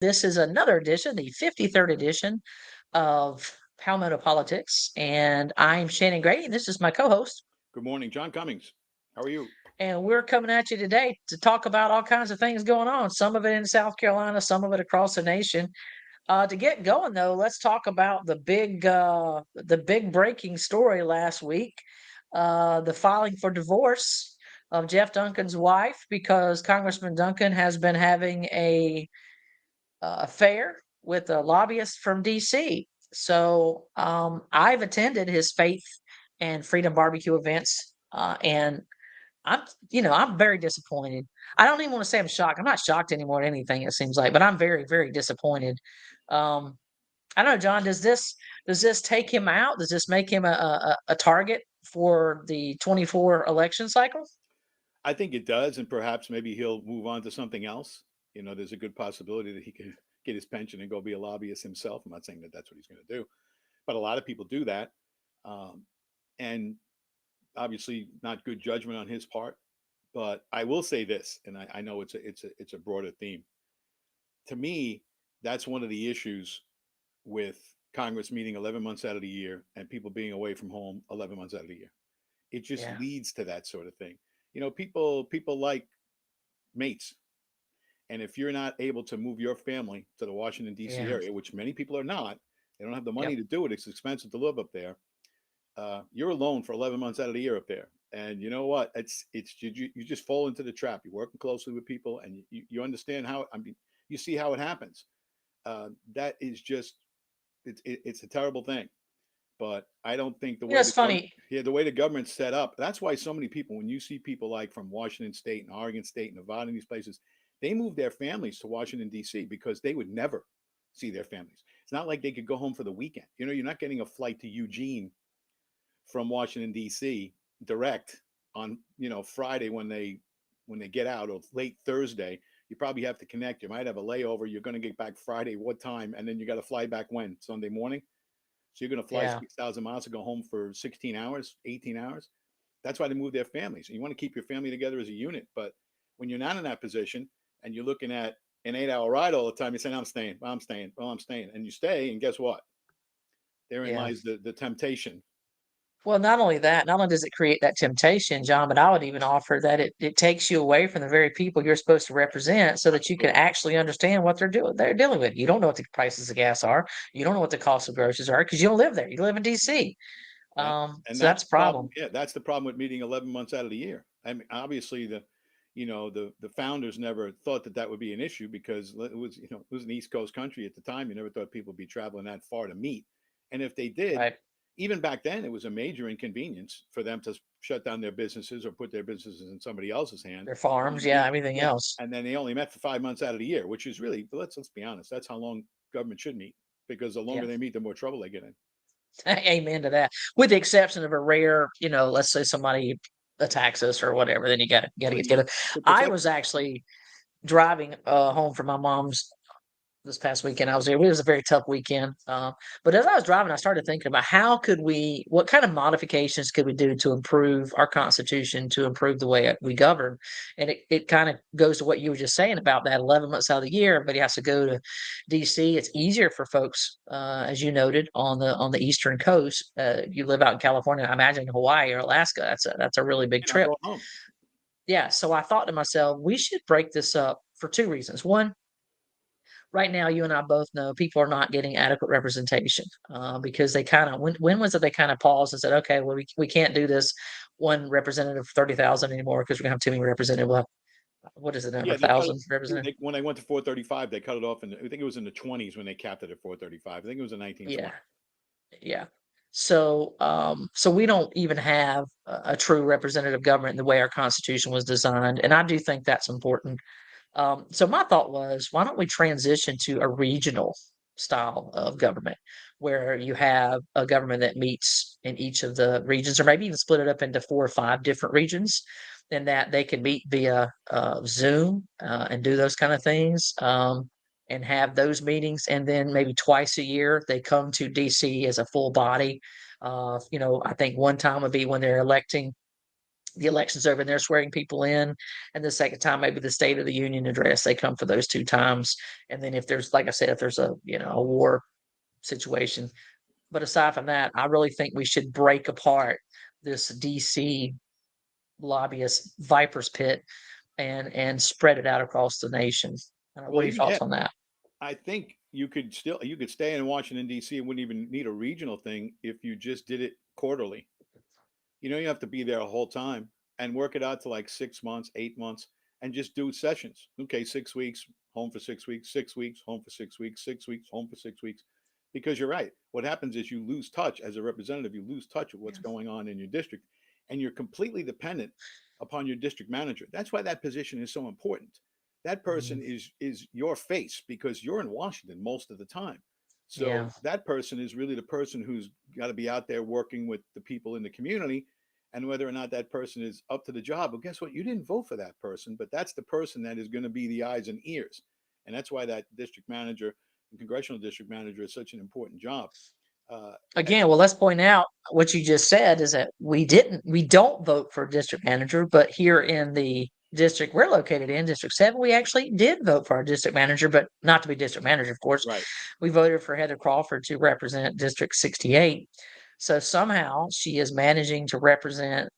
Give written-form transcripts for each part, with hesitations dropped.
This is another edition, the 53rd edition of Palmetto Politics, and I'm Shannon Grady, and this is my co-host. Good morning, John Cummings. How are you? And we're coming at you today to talk about all kinds of things going on, some of it in South Carolina, some of it across the nation. To get going, though, let's talk about the big breaking story last week, the filing for divorce of Jeff Duncan's wife, because Congressman Duncan has been having a affair with a lobbyist from DC. So I've attended his Faith and Freedom Barbecue events, and I'm very disappointed. I don't even want to say I'm shocked. I'm not shocked anymore at anything, it seems like, but I'm very, very disappointed. Um, I don't know, John. Does this take him out? Does this make him a target for the 24 election cycle? I think it does, and perhaps maybe he'll move on to something else. There's a good possibility that he could get his pension and go be a lobbyist himself. I'm not saying that that's what he's going to do, but a lot of people do that, um, and obviously not good judgment on his part. But I will say this, and I know it's a broader theme. To me, that's one of the issues with Congress meeting 11 months out of the year and people being away from home 11 months out of the year. It just Yeah, leads to that sort of thing. People like mates, and if you're not able to move your family to the Washington D.C. yeah, area, which many people are not, they don't have the money yep. to do it. It's expensive to live up there. You're alone for 11 months out of the year up there, and you know what? You just fall into the trap. You're working closely with people, and you understand how. I mean, you see how it happens. That is just it's a terrible thing. But I don't think the way It's funny. the way the government's set up. That's why so many people, when you see people like from Washington State and Oregon State and Nevada and these places, they move their families to Washington D.C. because they would never see their families. It's not like they could go home for the weekend. You're not getting a flight to Eugene from Washington D.C. direct on Friday when they get out, or late Thursday. You probably have to connect. You might have a layover. You're going to get back Friday. What time? And then you got to fly back when? Sunday morning. So you're going to fly Yeah. 6,000 miles to go home for 16 hours, 18 hours. That's why they move their families. And you want to keep your family together as a unit. But when you're not in that position and you're looking at an 8-hour ride all the time, you're saying, I'm staying, well, I'm staying, well, I'm staying. And you stay, and guess what? Therein Yeah. lies the temptation. Well, not only that, not only does it create that temptation, John, but I would even offer that it takes you away from the very people you're supposed to represent so that you can Absolutely. actually understand what they're dealing with. You don't know what the prices of gas are. You don't know what the cost of groceries are because you don't live there. You live in DC. Yeah. And So that's that's a the problem. problem. Yeah, that's the problem with meeting 11 months out of the year. I mean, obviously the founders never thought that that would be an issue because it was an East Coast country at the time. You never thought people would be traveling that far to meet. And if they did, Right. even back then, it was a major inconvenience for them to shut down their businesses or put their businesses in somebody else's hand Their farms, and yeah, meet. everything Yeah, else. and then they only met for 5 months out of the year, which is really, let's be honest, that's how long government should meet, because the longer Yeah. they meet, the more trouble they get in. Amen to that. With the exception of a rare, let's say somebody attacks us or whatever, then you gotta Well, get together. to I protect was them. actually driving home from my mom's this past weekend. I was there. It was a very tough weekend. But as I was driving, I started thinking about what kind of modifications could we do to improve our Constitution, to improve the way we govern? And it kind of goes to what you were just saying about that 11 months out of the year, everybody has to go to DC. It's easier for folks, as you noted, on the Eastern coast. You live out in California, I imagine Hawaii or Alaska. That's a really big You're not trip. going home. Yeah. So I thought to myself, we should break this up for two reasons. One, right now, you and I both know people are not getting adequate representation because they kind of when was it they kind of paused and said, okay, well we can't do this one representative for 30,000 anymore because we're gonna have too many representatives. Well, what is it, number Yeah, they cut it. 1,000 representative? When I went to 435, they cut it off, and I think it was in the 20s when they capped it at 435. I think it was in Yeah, 1920. yeah. So we don't even have a true representative government in the way our Constitution was designed, and I do think that's important. So my thought was, why don't we transition to a regional style of government where you have a government that meets in each of the regions, or maybe even split it up into 4 or 5 different regions, and that they can meet via Zoom and do those kind of things. And have those meetings, and then maybe twice a year they come to DC as a full body. I think one time would be when they're electing the elections over and they're swearing people in. And the second time, maybe the State of the Union address, they come for those 2 times. And then if there's, like I said, if there's a war situation. But aside from that, I really think we should break apart this DC lobbyist viper's pit and spread it out across the nation. What Well, are your even yeah, thoughts on that? I think you could stay in Washington D.C. and wouldn't even need a regional thing if you just did it quarterly. You have to be there a whole time and work it out to like 6 months, 8 months, and just do sessions. Okay, 6 weeks, home for 6 weeks, 6 weeks, home for 6 weeks, 6 weeks, home for 6 weeks. Because you're right. What happens is you lose touch as a representative, you lose touch of what's Yeah. going on in your district, and you're completely dependent upon your district manager. That's why that position is so important. That person Mhm. is your face because you're in Washington most of the time. Yeah. So that person is really the person who's got to be out there working with the people in the community. And whether or not that person is up to the job, well, guess what? You didn't vote for that person, but that's the person that is going to be the eyes and ears. And that's why that district manager and congressional district manager is such an important job. Uh, and Again, well, let's point out what you just said is that we don't vote for district manager, but here in the district we're located in, District 7, we actually did vote for our district manager, but not to be district manager, of course. right, We voted for Heather Crawford to represent District 68. So somehow she is managing to represent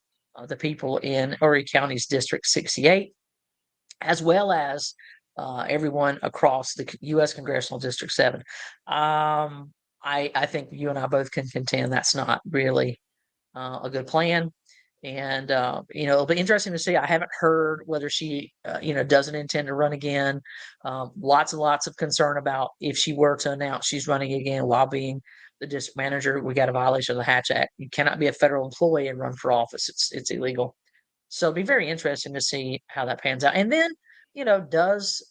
the people in Horry County's District 68, as well as everyone across the U.S. Congressional District 7. I think you and I both can contend that's not really a good plan. And it'll be interesting to see. I haven't heard whether she, doesn't intend to run again. Lots and lots of concern about if she were to announce she's running again while being the district manager. We got a violation of the Hatch Act. You cannot be a federal employee and run for office. It's illegal. So it'll be very interesting to see how that pans out. And then, does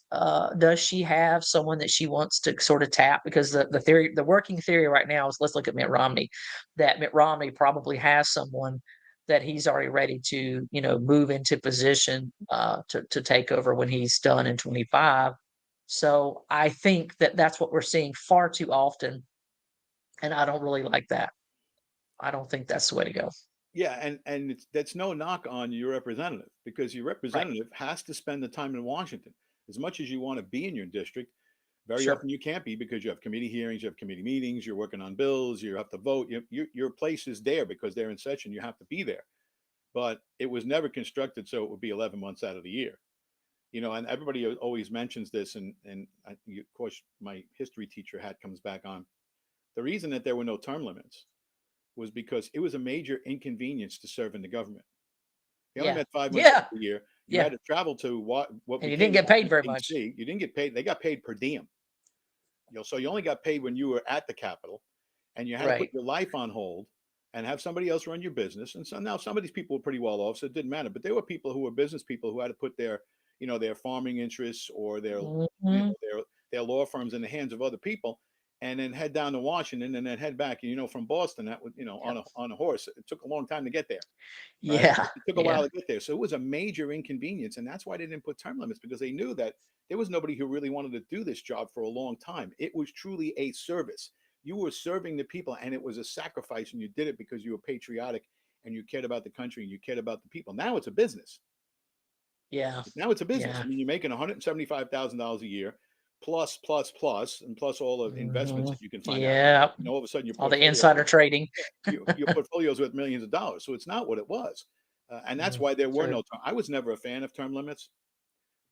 she have someone that she wants to sort of tap? Because the working theory right now is, let's look at Mitt Romney, that Mitt Romney probably has someone that he's already ready to, move into position to take over when he's done in 25. So I think that that's what we're seeing far too often, and I don't really like that. I don't think that's the way to go. yeah, and that's no knock on your representative because your Right. representative has to spend the time in Washington as much as you want to be in your district. Very Sure. often you can't be because you have committee hearings, you have committee meetings, you're working on bills, you have to vote. Your place is there because they're in session. You have to be there, but it was never constructed so it would be 11 months out of the year. And everybody always mentions this, and of course my history teacher hat comes back on. The reason that there were no term limits was because it was a major inconvenience to serve in the government. You only Yeah. had 5 months Yeah. a year. You Yeah. had to travel to what And you became didn't get paid Washington very much. D.C. You didn't get paid. They got paid per diem. So you only got paid when you were at the Capitol, and you had to put Right. your life on hold and have somebody else run your business. And so now some of these people were pretty well off, so it didn't matter. But there were people who were business people who had to put their farming interests or Mhm. their law firms in the hands of other people, and then head down to Washington and then head back. And from Boston, that would Yep. on a horse. It took a long time to get there. Right? Yeah. It took a while Yeah. to get there. So it was a major inconvenience. And that's why they didn't put term limits because they knew that there was nobody who really wanted to do this job for a long time. It was truly a service. You were serving the people and it was a sacrifice and you did it because you were patriotic and you cared about the country and you cared about the people. Now it's a business. Yeah. Now it's a business. I Yeah. mean, you're making $175,000 a year plus, plus, plus, and plus all of investments Mhm. that you can find out there. Yeah. All of a sudden your All the portfolio insider trading. your portfolio's worth millions of dollars. So it's not what it was. And that's Mm, why there were true. no term. I was never a fan of term limits,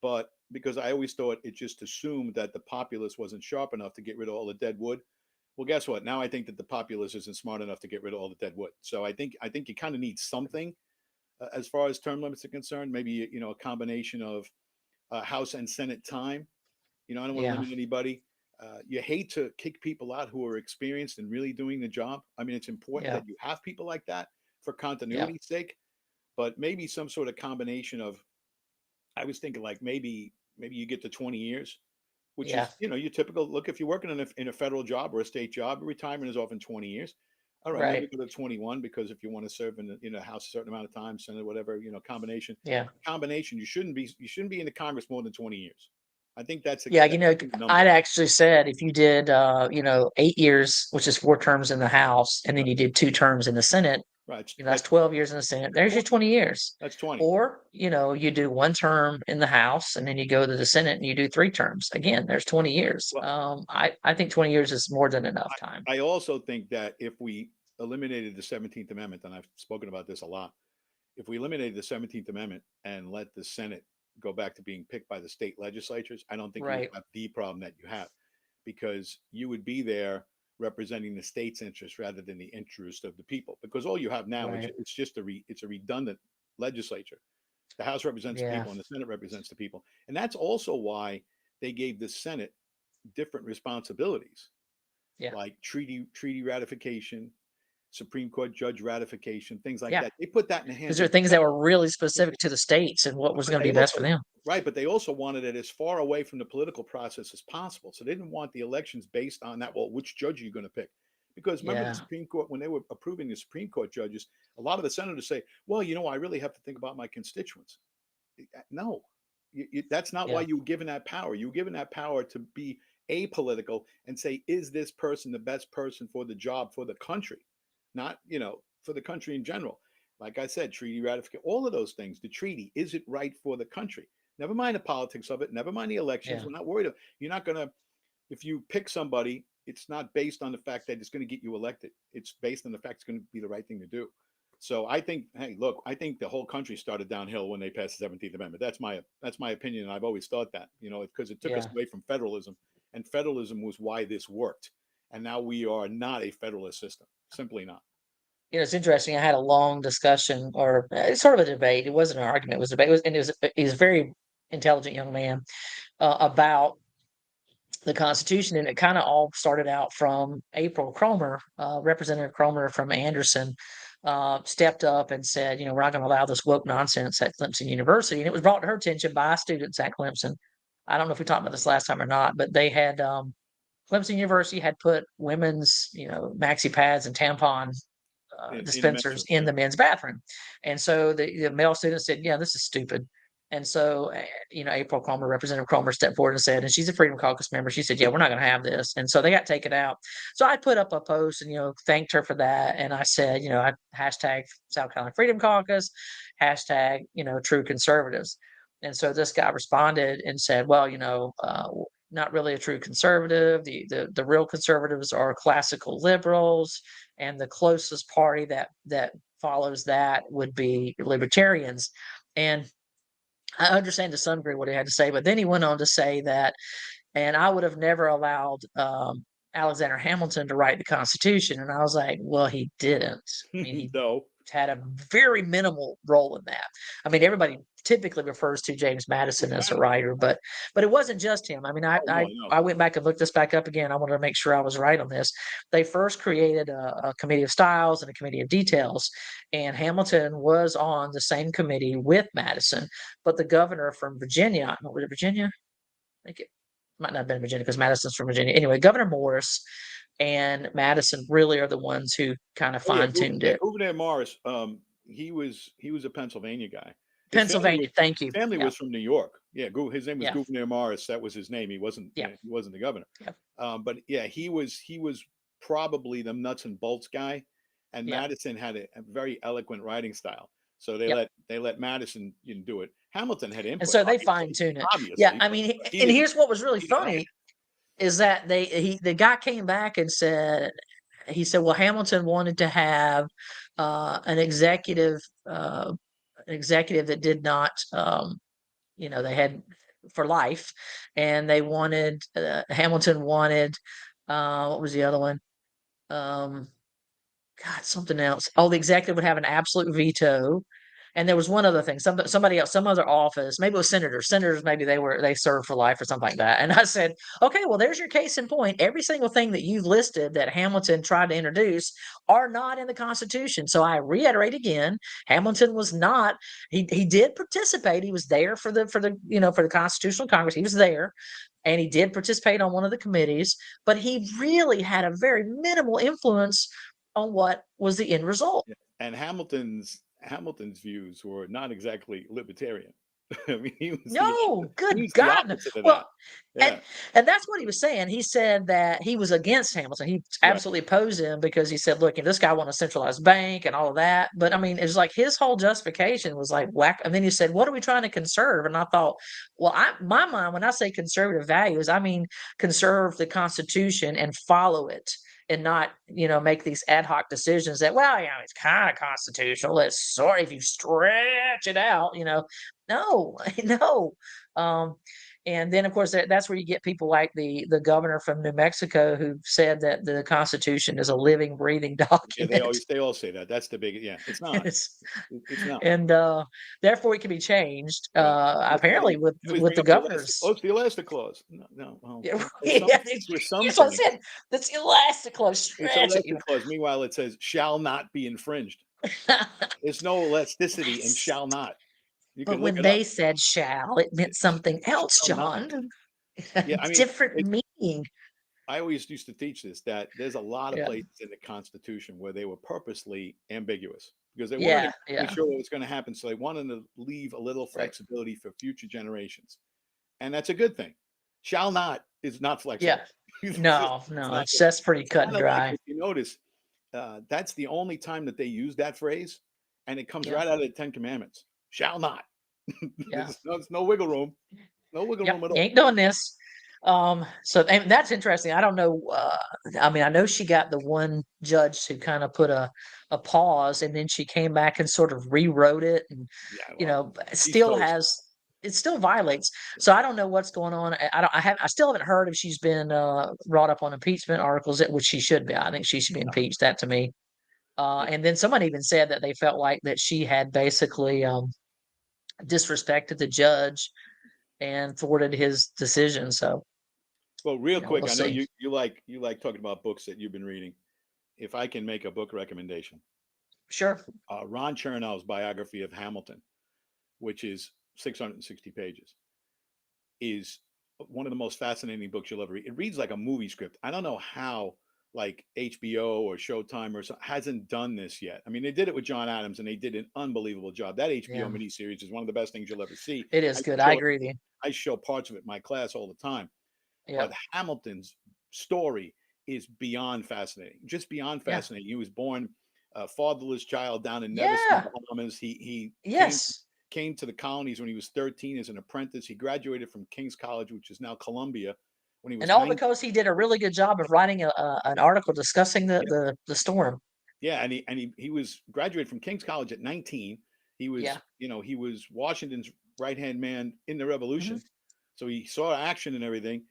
but because I always thought it just assumed that the populace wasn't sharp enough to get rid of all the dead wood. Well, guess what? Now I think that the populace isn't smart enough to get rid of all the dead wood. So I think you kind of need something as far as term limits are concerned. Maybe a combination of House and Senate time. I don't want to Yeah. limit anybody. You hate to kick people out who are experienced and really doing the job. I mean, it's important Yeah. that you have people like that for Yeah. continuity's sake, but maybe some sort of combination of. I was thinking like maybe you get to 20 years, which Yeah. is your typical look. If you're working in a federal job or a state job, retirement is often 20 years. All right, maybe Right. go to 21 because if you want to serve in the House a certain amount of time, Senate, whatever, combination. Yeah. Combination. You shouldn't be in the Congress more than 20 years. I think that's Yeah, the number. I'd actually said if you did 8 years, which is 4 terms in the House, and then Right. you did 2 terms in the Senate, Right. That's 12 years in the Senate. There's your 20 years. That's 20. Or, you do one term in the House and then you go to the Senate and you do 3 terms. Again, there's 20 years. Well, I think 20 years is more than enough time. I also think that if we eliminated the 17th Amendment, and I've spoken about this a lot, if we eliminated the 17th Amendment and let the Senate go back to being picked by the state legislatures, I don't think you would Right. have the problem that you have, because you would be there representing the state's interest rather than the interest of the people. Because all you have now, Right. it's just it's a redundant legislature. The House represents the Yeah. people and the Senate represents the people. And that's also why they gave the Senate different responsibilities, Yeah. like treaty ratification, Supreme Court judge ratification, things like Yeah. that. They put that in the Because hands there are of the things that were really specific to the states and what was but going to they be best also for them. right, but they also wanted it as far away from the political process as possible. So they didn't want the elections based on that. Well, which judge are you going to pick? Because remember the Yeah. Supreme Court, when they were approving the Supreme Court judges, a lot of the senators say, well, I really have to think about my constituents. No, that's not why Yeah. you were given that power. You were given that power to be apolitical and say, is this person the best person for the job for the country? Not, for the country in general. Like I said, treaty ratification, all of those things. The treaty, is it right for the country? Never mind the politics of it. Never mind the elections. Yeah. We're not worried. You're not going to, if you pick somebody, it's not based on the fact that it's going to get you elected. It's based on the fact it's going to be the right thing to do. So I think, hey, look, I think the whole country started downhill when they passed the 17th Amendment. That's my opinion, and I've always thought that, because it took us Yeah. away from federalism, and federalism was why this worked. And now we are not a federalist system, simply not. It's interesting. I had a long discussion, or sort of a debate. It wasn't an argument; it was a debate. He was a very intelligent young man about the Constitution, and it kind of all started out from April Cromer, Representative Cromer from Anderson, stepped up and said, we're not going to allow this woke nonsense at Clemson University, and it was brought to her attention by students at Clemson. I don't know if we talked about this last time or not, but they had Clemson University had put women's, maxi pads and tampon In the men's dispensers room, in yeah. the men's bathroom. And so the male students said, yeah, this is stupid. And so, April Cromer, Representative Cromer stepped forward and said, and she's a Freedom Caucus member, she said, yeah, we're not going to have this. And so they got taken out. So I put up a post and, thanked her for that. And I said, I hashtag South Carolina Freedom Caucus, hashtag, true conservatives. And so this guy responded and said, well, not really a true conservative. The real conservatives are classical liberals, and the closest party that follows that would be libertarians. And I understand to some degree what he had to say, but then he went on to say that, and I would have never allowed Alexander Hamilton to write the Constitution. And I was like, well, he didn't. I mean, he No. had a very minimal role in that. I mean, everybody typically refers to James Madison as a writer, but it wasn't just him. I mean, Oh, no, no. I went back and looked this back up again. I wanted to make sure I was right on this. They first created a committee of styles and a committee of details, and Hamilton was on the same committee with Madison, but the governor from Virginia, was it Virginia? I think it might not have been Virginia because Madison's from Virginia. Anyway, Governor Morris and Madison really are the ones who kind of Oh yeah, fine tuned it. Gouverneur Morris. He was a Pennsylvania guy. His Pennsylvania, thank you. family Yeah, was from New York. Yeah, his name was yeah, Gouverneur Morris. That was his name. He yeah, wasn't the governor. yeah, But yeah, he was probably the nuts and bolts guy, and yeah, Madison had a very eloquent writing style. So yep. they let Madison do it. Hamilton had And input, so they fine tune it. Yeah, obviously, I but mean, he and didn't here's what was really he didn't write funny is that the guy came back and said, he said, well, Hamilton wanted to have an executive that did not, they had for life, and they wanted Hamilton wanted what was the other one? Um, God, something else. Oh, the executive would have an absolute veto. And there was one other thing, somebody else, some other office, maybe it was senators. Senators, maybe they served for life or something like that. And I said, okay, well, there's your case in point. Every single thing that you've listed that Hamilton tried to introduce are not in the Constitution. So I reiterate again, Hamilton was not. He did participate. He was there for the Constitutional Congress. He was there, and he did participate on one of the committees. But he really had a very minimal influence on what was the end result. and Hamilton's views were not exactly libertarian. I mean, No, he good was the God, no. opposite of that. Well, Yeah, and and that's what he was saying. He said that he was against Hamilton. He right. absolutely opposed him because he said, "Look, this guy want a centralized bank and all of that." But I mean, it's like his whole justification was like whack. And then he said, "What are we trying to conserve?" And I thought, well, my mind when I say conservative values, I mean conserve the Constitution and follow it. And not, make these ad hoc decisions that, well, it's kind of constitutional. It's sort if you stretch it out, no, no. Um, and then, of course, that's where you get people like the governor from New Mexico who said that the Constitution is a living, breathing Yeah, document. they all say that. That's the big, yeah, it's not. It's, It's not. and therefore it can be changed. Yeah. They Apparently, with always with bring the up the elastic, oh, governors. it's the elastic clause. No, no, well, Yeah, there's some yeah, things with that's what I something. said. That's elastic close It's stretch it. elastic clause. Meanwhile, it says shall not be infringed. There's no elasticity in shall not. You But can look when it up. they said shall, it meant something else, Shall not. John. Yeah, I mean, Different meaning. I always used to teach this that there's a lot of Yeah. places in the Constitution where they were purposely ambiguous because they weren't Yeah. exactly Yeah. sure what was going to happen. So they wanted to leave a little Right. flexibility for future generations. And that's a good thing. Shall not is not Yeah. flexible. No, It's no, not good. that's pretty It's cut kind and of like dry. if you notice, that's the only time that they use that phrase, and it comes Yeah. right out of the Ten Commandments. Shall not. Yeah. There's no wiggle room. No wiggle Yep. room at You all. ain't doing this. So and that's interesting. I don't know. I mean, I know she got the one judge who kind of put a pause, and then she came back and sort of rewrote it, and Yeah, well, she's still toast. has it still violates. So I don't know what's going on. I don't. I still haven't heard if she's been brought up on impeachment articles, which she should be. I think she should be impeached. That to me. And then someone even said that they felt like that she had basically disrespected the judge and thwarted his decision. So, Well, real quick, we'll I know see. you like talking about books that you've been reading. If I can make a book recommendation, Sure. Ron Chernow's biography of Hamilton, which is 660 pages, is one of the most fascinating books you'll ever read. It reads like a movie script. I don't know how like HBO or Showtime or something hasn't done this yet. I mean, they did it with John Adams and they did an unbelievable job. That HBO Yeah, miniseries is one of the best things you'll ever see. it is good. I agree with you. I show parts of it in my class all the time. Yeah. But Hamilton's story is beyond fascinating, just beyond Yeah. fascinating. He was born a fatherless child down in Nevis, Yeah. Bahamas. He Yes. came to the colonies when he was 13 as an apprentice. He graduated from King's College, which is now Columbia, when he And was all 19. because he did a really good job of writing an article discussing the, Yeah, the storm. yeah, and he was graduated from King's College at 19. He Yeah. was, he was Washington's right hand man in the Hmm. Revolution, so he saw action and everything.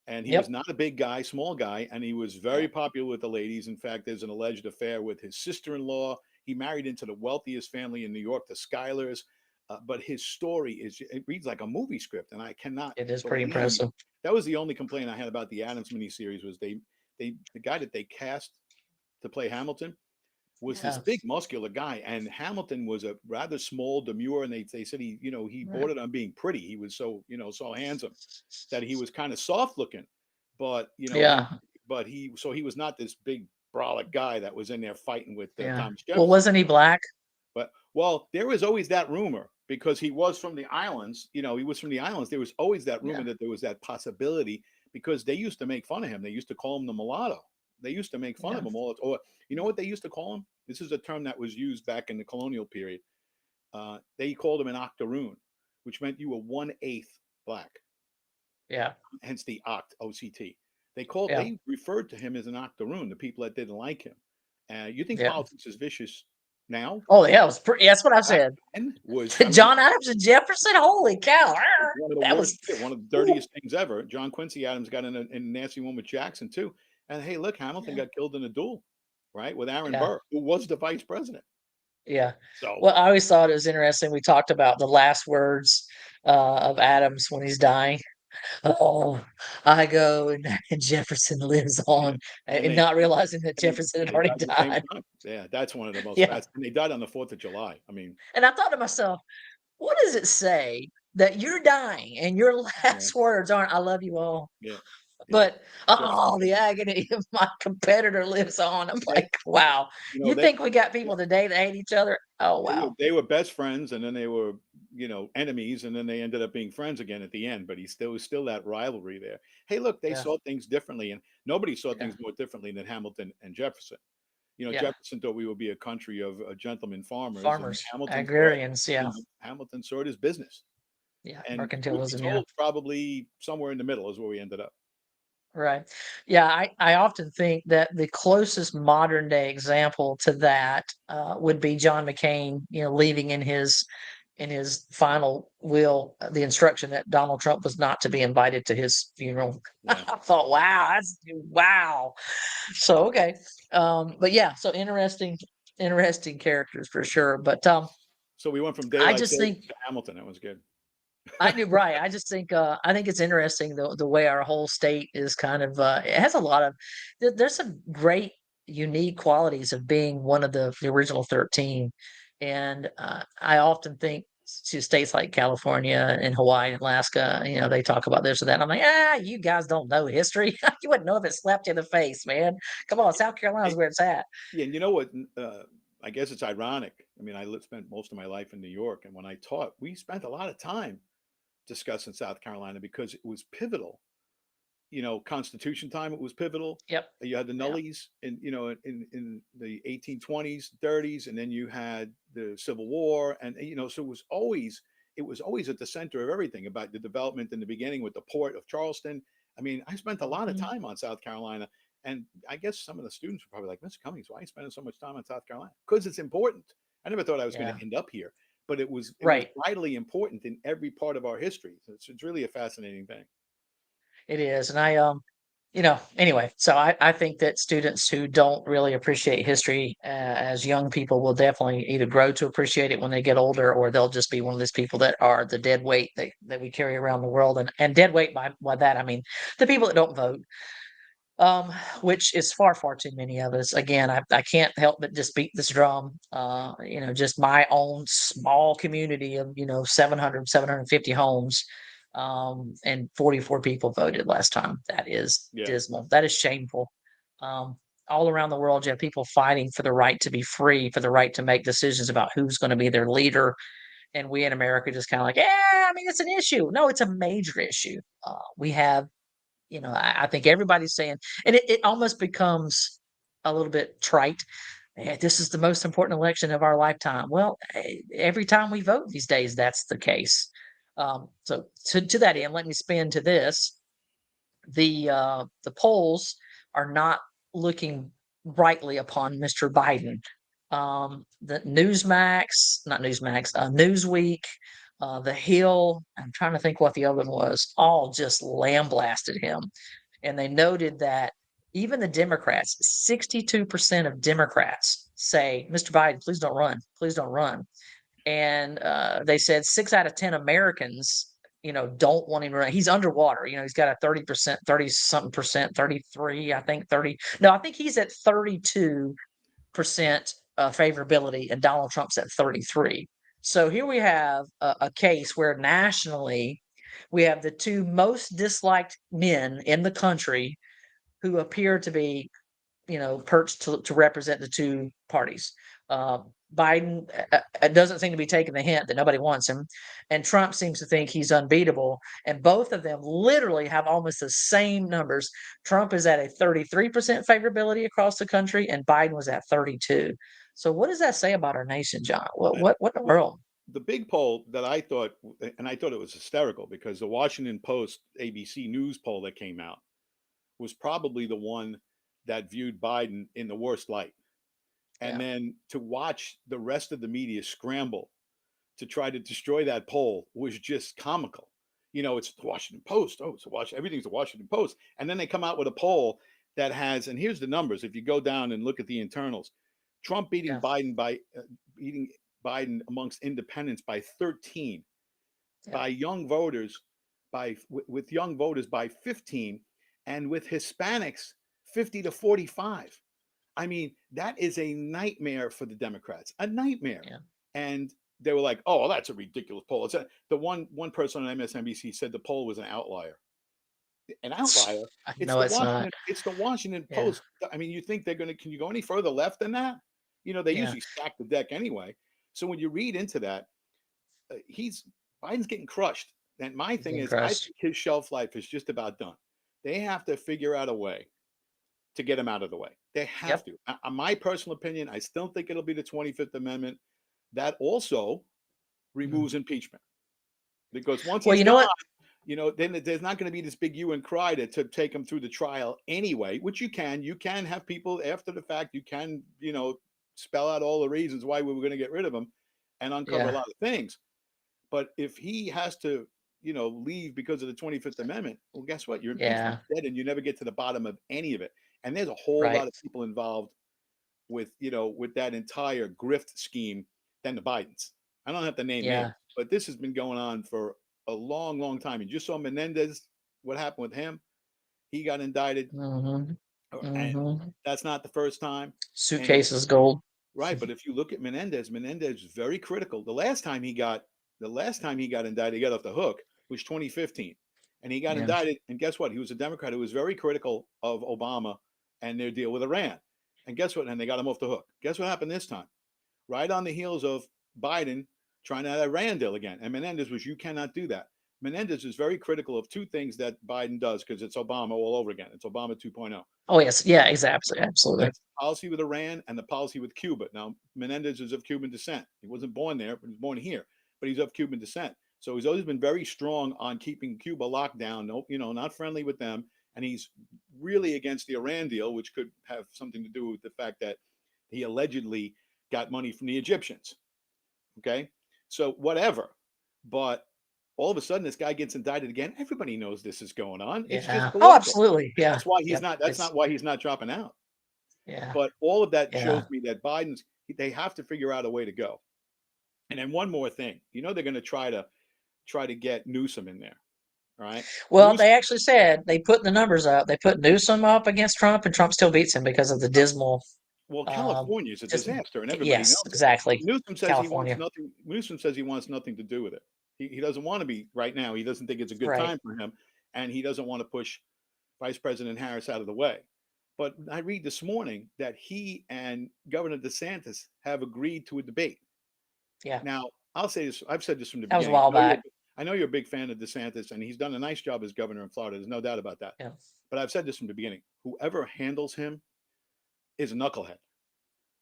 And he was Yep. not a big guy, small guy, and he was very Yep. popular with the ladies. In fact, there's an alleged affair with his sister-in-law. He married into the wealthiest family in New York, the Schuyler's. But his story it reads like a movie script, and I cannot It is pretty believe impressive. that was the only complaint I had about the Adams miniseries was the guy that they cast to play Hamilton was this Yeah. big muscular guy, and Hamilton was a rather small, demure, and they said he Right. bordered on being pretty. He was so handsome that he was kind of soft looking, but Yeah. he was not this big brolic guy that was in there fighting with Yeah. Thomas Well, Jefferson. wasn't he black? But well, there was always that rumor because he was from the islands. He was from the islands. There was always that rumor Yeah. that there was that possibility because they used to make fun of him. They used to call him the mulatto. They used to make fun Yeah. of him all. Or you know what they used to call him? This is a term that was used back in the colonial period. They called him an octoroon, which meant you were 1/8 black. Yeah. Hence the OCT. Yeah. They referred to him as an octoroon. The people that didn't like him. You think Yeah. politics is vicious now? Oh, yeah. It was pretty. That's what I Back said. then was I mean John Adams and Jefferson. Holy cow! one of the That worst, was. one of the dirtiest things ever. John Quincy Adams got in a nasty one with Jackson too. And hey, look, Hamilton Yeah. got killed in a duel, right, with Aaron Yeah. Burr, who was the vice president. Yeah. So Well, I always thought it was interesting. We talked about the last words of Adams when he's dying. Oh, I go and Jefferson lives yeah, on, and and not realizing that Jefferson had they already died at the same died. time. Yeah, that's one of the most Yeah. fast. And they died on the 4th of July. I mean, And I thought to myself, what does it say that you're dying and your yeah, last words aren't "I love you all," yeah, yeah. but Jefferson, the agony of my competitor lives on. I'm they, like, wow. You they think we got people today that hate each other? Oh wow. they were best friends, and then they were enemies, and then they ended up being friends again at the end. But was still that rivalry there. Hey, look, they Yeah. saw things differently, and nobody saw Yeah. things more differently than Hamilton and Jefferson. Yeah. Jefferson thought we would be a country of gentlemen farmers, and Farmers, agrarians. Yeah. Hamilton saw it as business. Yeah. And truth be Mercantilism. Yeah. told, probably somewhere in the middle is where we ended up. Right. Yeah, I often think that the closest modern day example to that would be John McCain, leaving in his final will the instruction that Donald Trump was not to be invited to his funeral. Yeah. I thought, wow, that's wow. So okay, but yeah, so interesting characters for sure. But So we went from I daylight just think savings to Hamilton. That was good. I do right. I think it's interesting the way our whole state is kind of it has a lot of there's some great unique qualities of being one of the original 13. And I often think to states like California and Hawaii and Alaska, they talk about this or that. And I'm like, you guys don't know history. You wouldn't know if it slapped you in the face, man. Come on, South Carolina's Hey, where it's at. yeah, and you know what? I guess it's ironic. I mean, spent most of my life in New York, and when I taught, we spent a lot of time discussing South Carolina because it was pivotal. Constitution time, it was pivotal. Yep. You had the Yeah. Nullies in the 1820s, 30s, and then you had the Civil War, and so it was always at the center of everything about the development in the beginning with the port of Charleston. I mean, I spent a lot of Mhm. time on South Carolina, and I guess some of the students were probably like, "Mr. Cummings, why are you spending so much time on South Carolina?" Because it's important. I never thought I was going Yeah. to end up here, but it was Right. vitally important in every part of our history. So it's really a fascinating thing. It is. And anyway, so I think that students who don't really appreciate history as young people will definitely either grow to appreciate it when they get older, or they'll just be one of those people that are the dead weight that we carry around the world. And dead weight by that, I mean the people that don't vote, which is far, far too many of us. Again, I can't help but just beat this drum. Just my own small community of, 750 homes, and 44 people voted last time. That is Yeah. dismal. That is shameful. Um, all around the world, you have people fighting for the right to be free, for the right to make decisions about who's going to be their leader. And we in America just kind of like, yeah, I mean, it's an issue. No, it's a major issue. We have I think everybody's saying, and it almost becomes a little bit trite. This is the most important election of our lifetime. Well, every time we vote these days, that's the case. So to that end, let me spin to this. The polls are not looking brightly upon Mr. Biden. The Newsmax, not Newsmax, Newsweek, The Hill. I'm trying to think what the other one was. All just lambasted him, and they noted that even the Democrats, 62% of Democrats say, "Mr. Biden, please don't run. Please don't run." And they said 6 out of 10 Americans, don't want him to run. He's underwater. He's got a 30%, 30 something percent, 33, I think 30. No, I think he's at 32% favorability, and Donald Trump's at 33. So here we have a case where nationally we have the two most disliked men in the country who appear to be perched to represent the two parties. Uh, Biden doesn't seem to be taking the hint that nobody wants him, and Trump seems to think he's unbeatable. And both of them literally have almost the same numbers. Trump is at a 33% favorability across the country, and Biden was at 32. So, what does that say about our nation, John? What Uh, what in the Well, world? the big poll that I thought, and I thought it was hysterical because the Washington Post ABC News poll that came out was probably the one that viewed Biden in the worst light. And Yeah, then to watch the rest of the media scramble to try to destroy that poll was just comical. It's the Washington Post. Oh, everything's the Washington Post. And then they come out with a poll that has, and here's the numbers. If you go down and look at the internals, Trump yeah, beating Biden amongst independents by 13, yeah, by young voters with young voters by 15, and with Hispanics 50 to 45. I mean, that is a nightmare for the Democrats, a nightmare. yeah. And they were like, "Oh, well, that's a ridiculous poll." The one person on MSNBC said the poll was an outlier. An outlier. It's No, the it's not. Washington. It's the Washington Yeah, Post. I mean, you think they're going to? Can you go any further left than that? They yeah, usually stack the deck anyway. So when you read into that, he's Biden's getting crushed. And my He's thing getting is, I crushed. think his shelf life is just about done. They have to figure out a way to get him out of the way. They have Yep. to. My personal opinion, I still think it'll be the 25th Amendment. That also Mm. removes impeachment because once Well, he's you know gone, what? then there's not going to be this big hue and cry to take him through the trial anyway, which you can. You can have people after the fact, you can, spell out all the reasons why we were going to get rid of him and uncover a Yeah. lot of things. But if he has to, leave because of the 25th Amendment, well, guess what? Your impeachment's Yeah. dead and you never get to the bottom of any of it. And there's a whole Right. lot of people involved with that entire grift scheme than the Bidens. I don't have to name names, Yeah. but this has been going on for a long, long time. You just saw Menendez, what happened with him. He got indicted, Mm-hmm. and Mm-hmm. that's not the first time. And Suitcases gold. right, but if you look at Menendez is very critical. The last time he got indicted, he got off the hook was 2015, and he got Yeah. indicted. And guess what? He was a Democrat who was very critical of Obama and their deal with Iran. And guess what? And they got him off the hook. Guess what happened this time? Right on the heels of Biden trying to have that Iran deal again. And Menendez was, you cannot do that. Menendez is very critical of two things that Biden does because it's Obama all over again. It's Obama 2.0. Oh yes. Yeah. Exactly. Absolutely. That's the policy with Iran and the policy with Cuba. Now, Menendez is of Cuban descent. He wasn't born there, but he was born here, but he's of Cuban descent. So he's always been very strong on keeping Cuba locked down, no, not friendly with them. And he's really against the Iran deal, which could have something to do with the fact that he allegedly got money from the Egyptians. Okay. So whatever. But all of a sudden, this guy gets indicted again. Everybody knows this is going on. It's just Yeah. Oh, political. absolutely. Yeah. That's why he's Yep. not. That's It's not why he's not dropping out. yeah. But all of that shows Yeah. me that they have to figure out a way to go. And then one more thing, they're going to try to get Newsom in there, right? Well, Newsom, they actually said they put the numbers up. They put Newsom up against Trump, and Trump still beats him because of the dismal. well, Um, California is a just disaster, and everybody yes, knows it. exactly. Newsom says he wants California. nothing. Newsom says he wants nothing to do with it. He doesn't want to be right now. He doesn't think it's a good Right. time for him, and he doesn't want to push Vice President Harris out of the way. But I read this morning that he and Governor DeSantis have agreed to a debate. Yeah. Now, I'll say this. I've said this from the That was a beginning. while back. I know you're a big fan of DeSantis, and he's done a nice job as governor in Florida. There's no doubt about that. Yeah. But I've said this from the beginning. Whoever handles him is a knucklehead.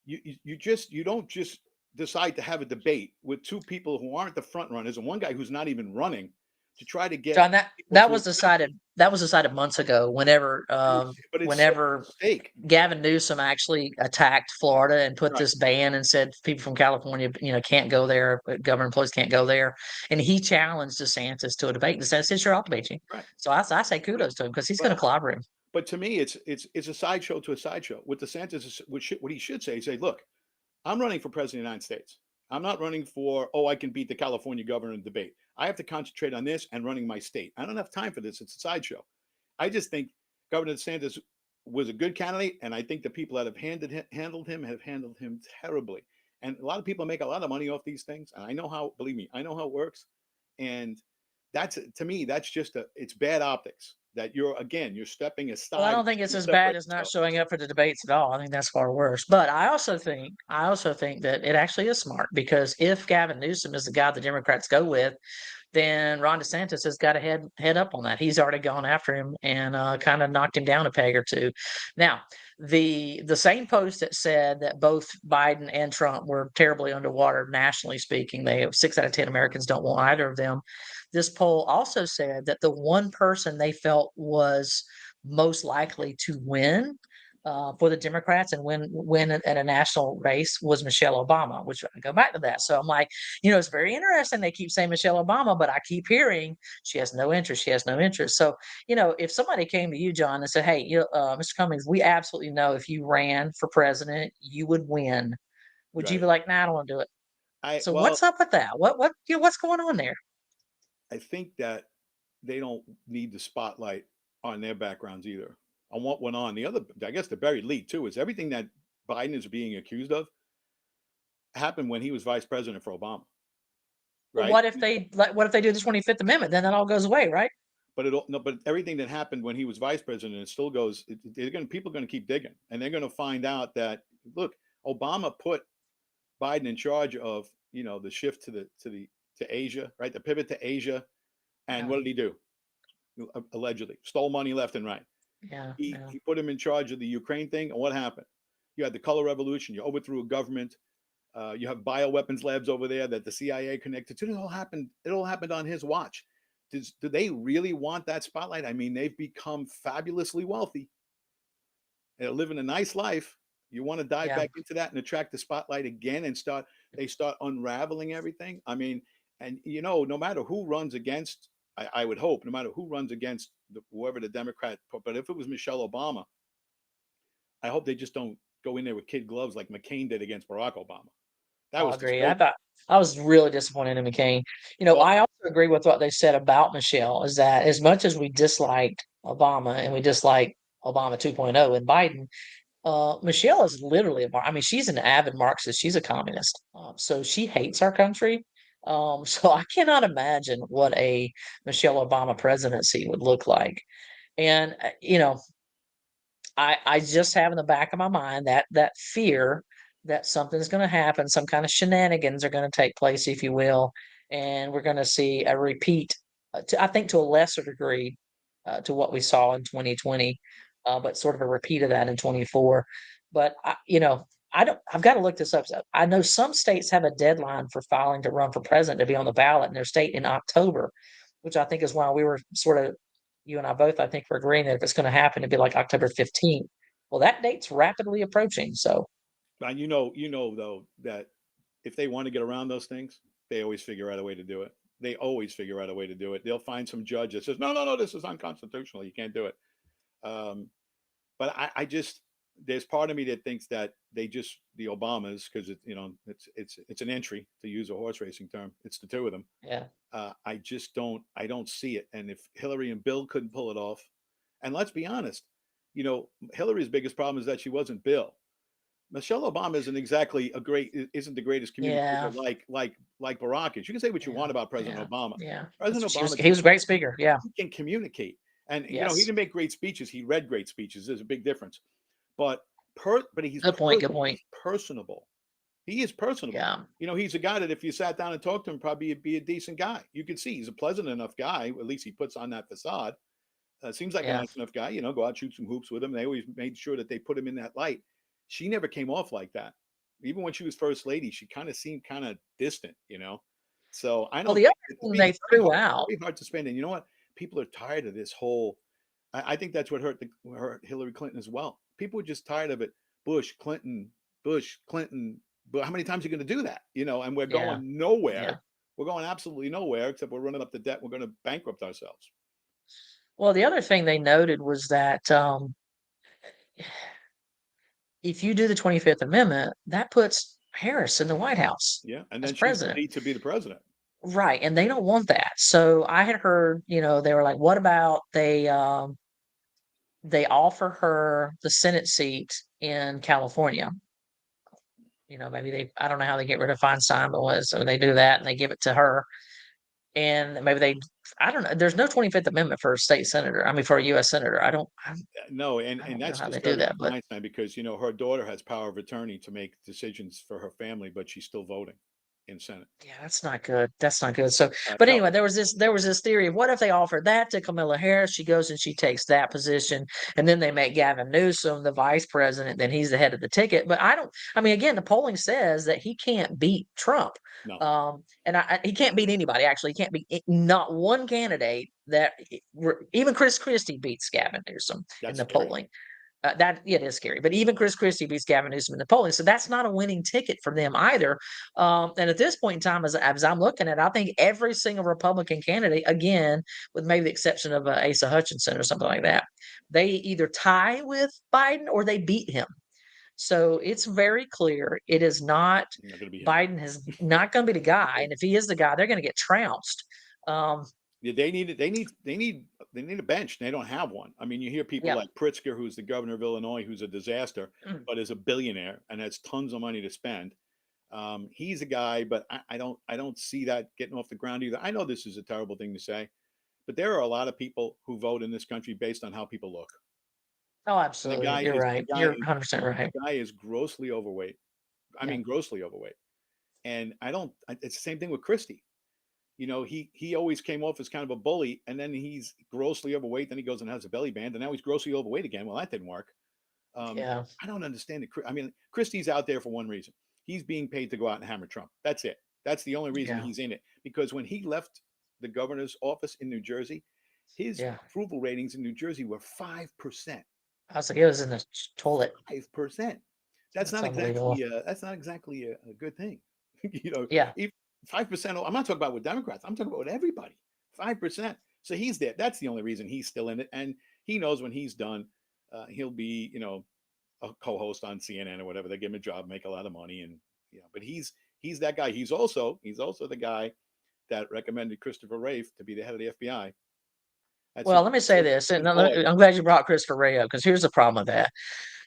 You don't just decide to have a debate with two people who aren't the front runners and one guy who's not even running to try to get John, that people that to was agree. decided. That was decided months ago. But it's such a Whenever mistake. Gavin Newsom actually attacked Florida and put Right. this ban and said people from California, can't go there, government employees can't go there. And he challenged DeSantis to a debate. DeSantis said, "Sure, I'll debate you." Right. So I say But kudos to him because he's going but to clobber him. but to me, it's a sideshow to a sideshow. With DeSantis, what he should say, look, I'm running for president of the United States. I'm not running for, oh, I can beat the California governor in debate. I have to concentrate on this and running my state. I don't have time for this. It's a sideshow. I just think Governor DeSantis was a good candidate, and I think the people that have handled him have handled him terribly. And a lot of people make a lot of money off these things, and I know how. Believe me, I know how it works. And that's to me, that's just it's bad optics. That you're stepping Well, I aside, don't think it's to as bad separate as not yourself. showing up for the debates at all. I think that's far worse. But I also think that it actually is smart because if Gavin Newsom is the guy the Democrats go with, then Ron DeSantis has got to head up on that. He's already gone after him and kind of knocked him down a peg or two. Now, the same post that said that both Biden and Trump were terribly underwater nationally speaking, they have 6 out of 10 Americans don't want either of them. This poll also said that the one person they felt was most likely to win for the Democrats and win at a national race was Michelle Obama, which I go back to that. So I'm like, it's very interesting. They keep saying Michelle Obama, but I keep hearing she has no interest. She has no interest. So, if somebody came to you, John, and said, "Hey, Mr. Cummings, we absolutely know if you ran for president, you would win," would you Right. be like, "Nah, I don't want to do it"? So Well, what's up with that? What's going on there? I think that they don't need the spotlight on their backgrounds either. On what went on. The other, I guess, the buried lead too is everything that Biden is being accused of happened when he was vice president for Obama, Well, right? what if they do the 25th Amendment? Then that all goes away, right? But no, but everything that happened when he was vice president, it still goes. People are going to keep digging, and they're going to find out that look, Obama put Biden in charge of the shift to the to Asia, right? The pivot to Asia. And Yeah. what did he do? Allegedly stole money left and right. Yeah. Yeah. He put him in charge of the Ukraine thing. And what happened? You had the color revolution. You overthrew a government. You have bioweapons labs over there that the CIA connected to. It all happened. It all happened on his watch. Do they really want that spotlight? I mean, they've become fabulously wealthy. They're living a nice life. You want to dive Yeah. back into that and attract the spotlight again and start unraveling everything. I mean, and no matter who runs against, I would hope, no matter who runs against whoever the Democrat, but if it was Michelle Obama, I hope they just don't go in there with kid gloves like McCain did against Barack Obama. That I'll was agree. I disgraceful. thought I was really disappointed in McCain. Well, I also agree with what they said about Michelle is that as much as we disliked Obama and we dislike Obama 2.0 and Biden, Michelle is literally I mean, she's an avid Marxist. She's a communist. So she hates our country. So I cannot imagine what a Michelle Obama presidency would look like. And I just have in the back of my mind that fear that something's going to happen, some kind of shenanigans are going to take place, if you will, and we're going to see a repeat. I think to a lesser degree to what we saw in 2020, but sort of a repeat of that in 24. But I don't. I've got to look this up. So I know some states have a deadline for filing to run for president to be on the ballot in their state in October, which I think is why we were sort of you and I both, I think, we're agreeing that if it's going to happen, it'd be like October 15th. Well, that date's rapidly approaching. So, and though that if they want to get around those things, they always figure out a way to do it. They always figure out a way to do it. They'll find some judge that says, no, no, no, this is unconstitutional. You can't do it. Um, but I just there's part of me that thinks that the Obamas, because it's an entry, to use a horse racing term. It's the two of them. yeah, I don't see it. And if Hillary and Bill couldn't pull it off, and let's be honest, Hillary's biggest problem is that she wasn't Bill. Michelle Obama isn't the greatest communicator yeah, like Barack is. You can say what you yeah, want about President yeah, Obama. yeah. President Obama He was a great speaker. Yeah. he can communicate, and he Yes. didn't make great speeches. He read great speeches. There's a big difference, but Good point. Good point. he's personable. He is personable. Yeah. He's a guy that if you sat down and talked to him, probably be a decent guy. You could see he's a pleasant enough guy. At least he puts on that facade. Seems like a Yeah. nice enough guy. Go out, shoot some hoops with him. They always made sure that they put him in that light. She never came off like that. Even when she was first lady, she kind of seemed kind of distant. So I Well, don't the other it's thing being they threw out, very hard to spend. And you know what? People are tired of this whole. I think that's what hurt Hillary Clinton as well. People are just tired of it. Bush, Clinton, Bush, Clinton. But how many times are you going to do that? And we're yeah, going yeah. nowhere. We're going absolutely nowhere except we're running up the debt. We're going to bankrupt ourselves. Well, the other thing they noted was that if you do the 25th Amendment, that puts Harris in the White House Yeah, and as then she's president. ready to be the president. Right, and they don't want that. So I had heard, they were like, what about they offer her the Senate seat in California? Maybe I don't know how they get rid of Feinstein, but so they do that and they give it to her. And maybe I don't know. There's no 25th Amendment for a state senator. I mean, for a U.S. senator. No, and I don't know that's how they do discouraging that, for but Einstein because her daughter has power of attorney to make decisions for her family, but she's still voting in Senate. yeah, that's not good. That's not good. So, but No, anyway, there was this theory of what if they offered that to Kamala Harris? She goes and she takes that position, and then they make Gavin Newsom the vice president. Then he's the head of the ticket. But I don't. I mean, again, the polling says that he can't beat Trump. no, And he can't beat anybody. Actually, he can't beat not one candidate that even Chris Christie beats Gavin Newsom in that's the scary. polling. It is scary. But even Chris Christie beats Gavin Newsom in the polling, so that's not a winning ticket for them either. And at this point in time, as I'm looking at it, I think every single Republican candidate, again, with maybe the exception of Asa Hutchinson or something like that, they either tie with Biden or they beat him. So it's very clear it is not Not going to be him. Biden is not going to be the guy, and if he is the guy, they're going to get trounced. Um, Yeah, they need it. They need a bench. They don't have one. I mean, you hear people yeah, like Pritzker, who's the governor of Illinois, who's a disaster, mm, but is a billionaire and has tons of money to spend. He's a guy, but I don't see that getting off the ground either. I know this is a terrible thing to say, but there are a lot of people who vote in this country based on how people look. oh, And absolutely, you're right. You're 100% right. the guy is grossly overweight. I Yeah, mean, grossly overweight. And I don't. It's the same thing with Christie. he always came off as kind of a bully, and then he's grossly overweight. Then he goes and has a belly band, and now he's grossly overweight again. Well, that didn't work. Yeah. I don't understand it. I mean, Christie's out there for one reason. He's being paid to go out and hammer Trump. That's it. That's the only reason Yeah. he's in it. Because when he left the governor's office in New Jersey, his Yeah. approval ratings in New Jersey were 5%. I was like, it was in the toilet. 5%. That's That's not unbelievable. exactly a good thing. Yeah. 5%. I'm not talking about with Democrats. I'm talking about with everybody. 5%. So he's there. That's the only reason he's still in it. And he knows when he's done, he'll be, a co-host on CNN or whatever. They give him a job, make a lot of money, and But he's that guy. He's also the guy that recommended Christopher Wray to be the head of the FBI. That's Well, let me say this, and his boy. I'm glad you brought Christopher Wray up because here's the problem with that.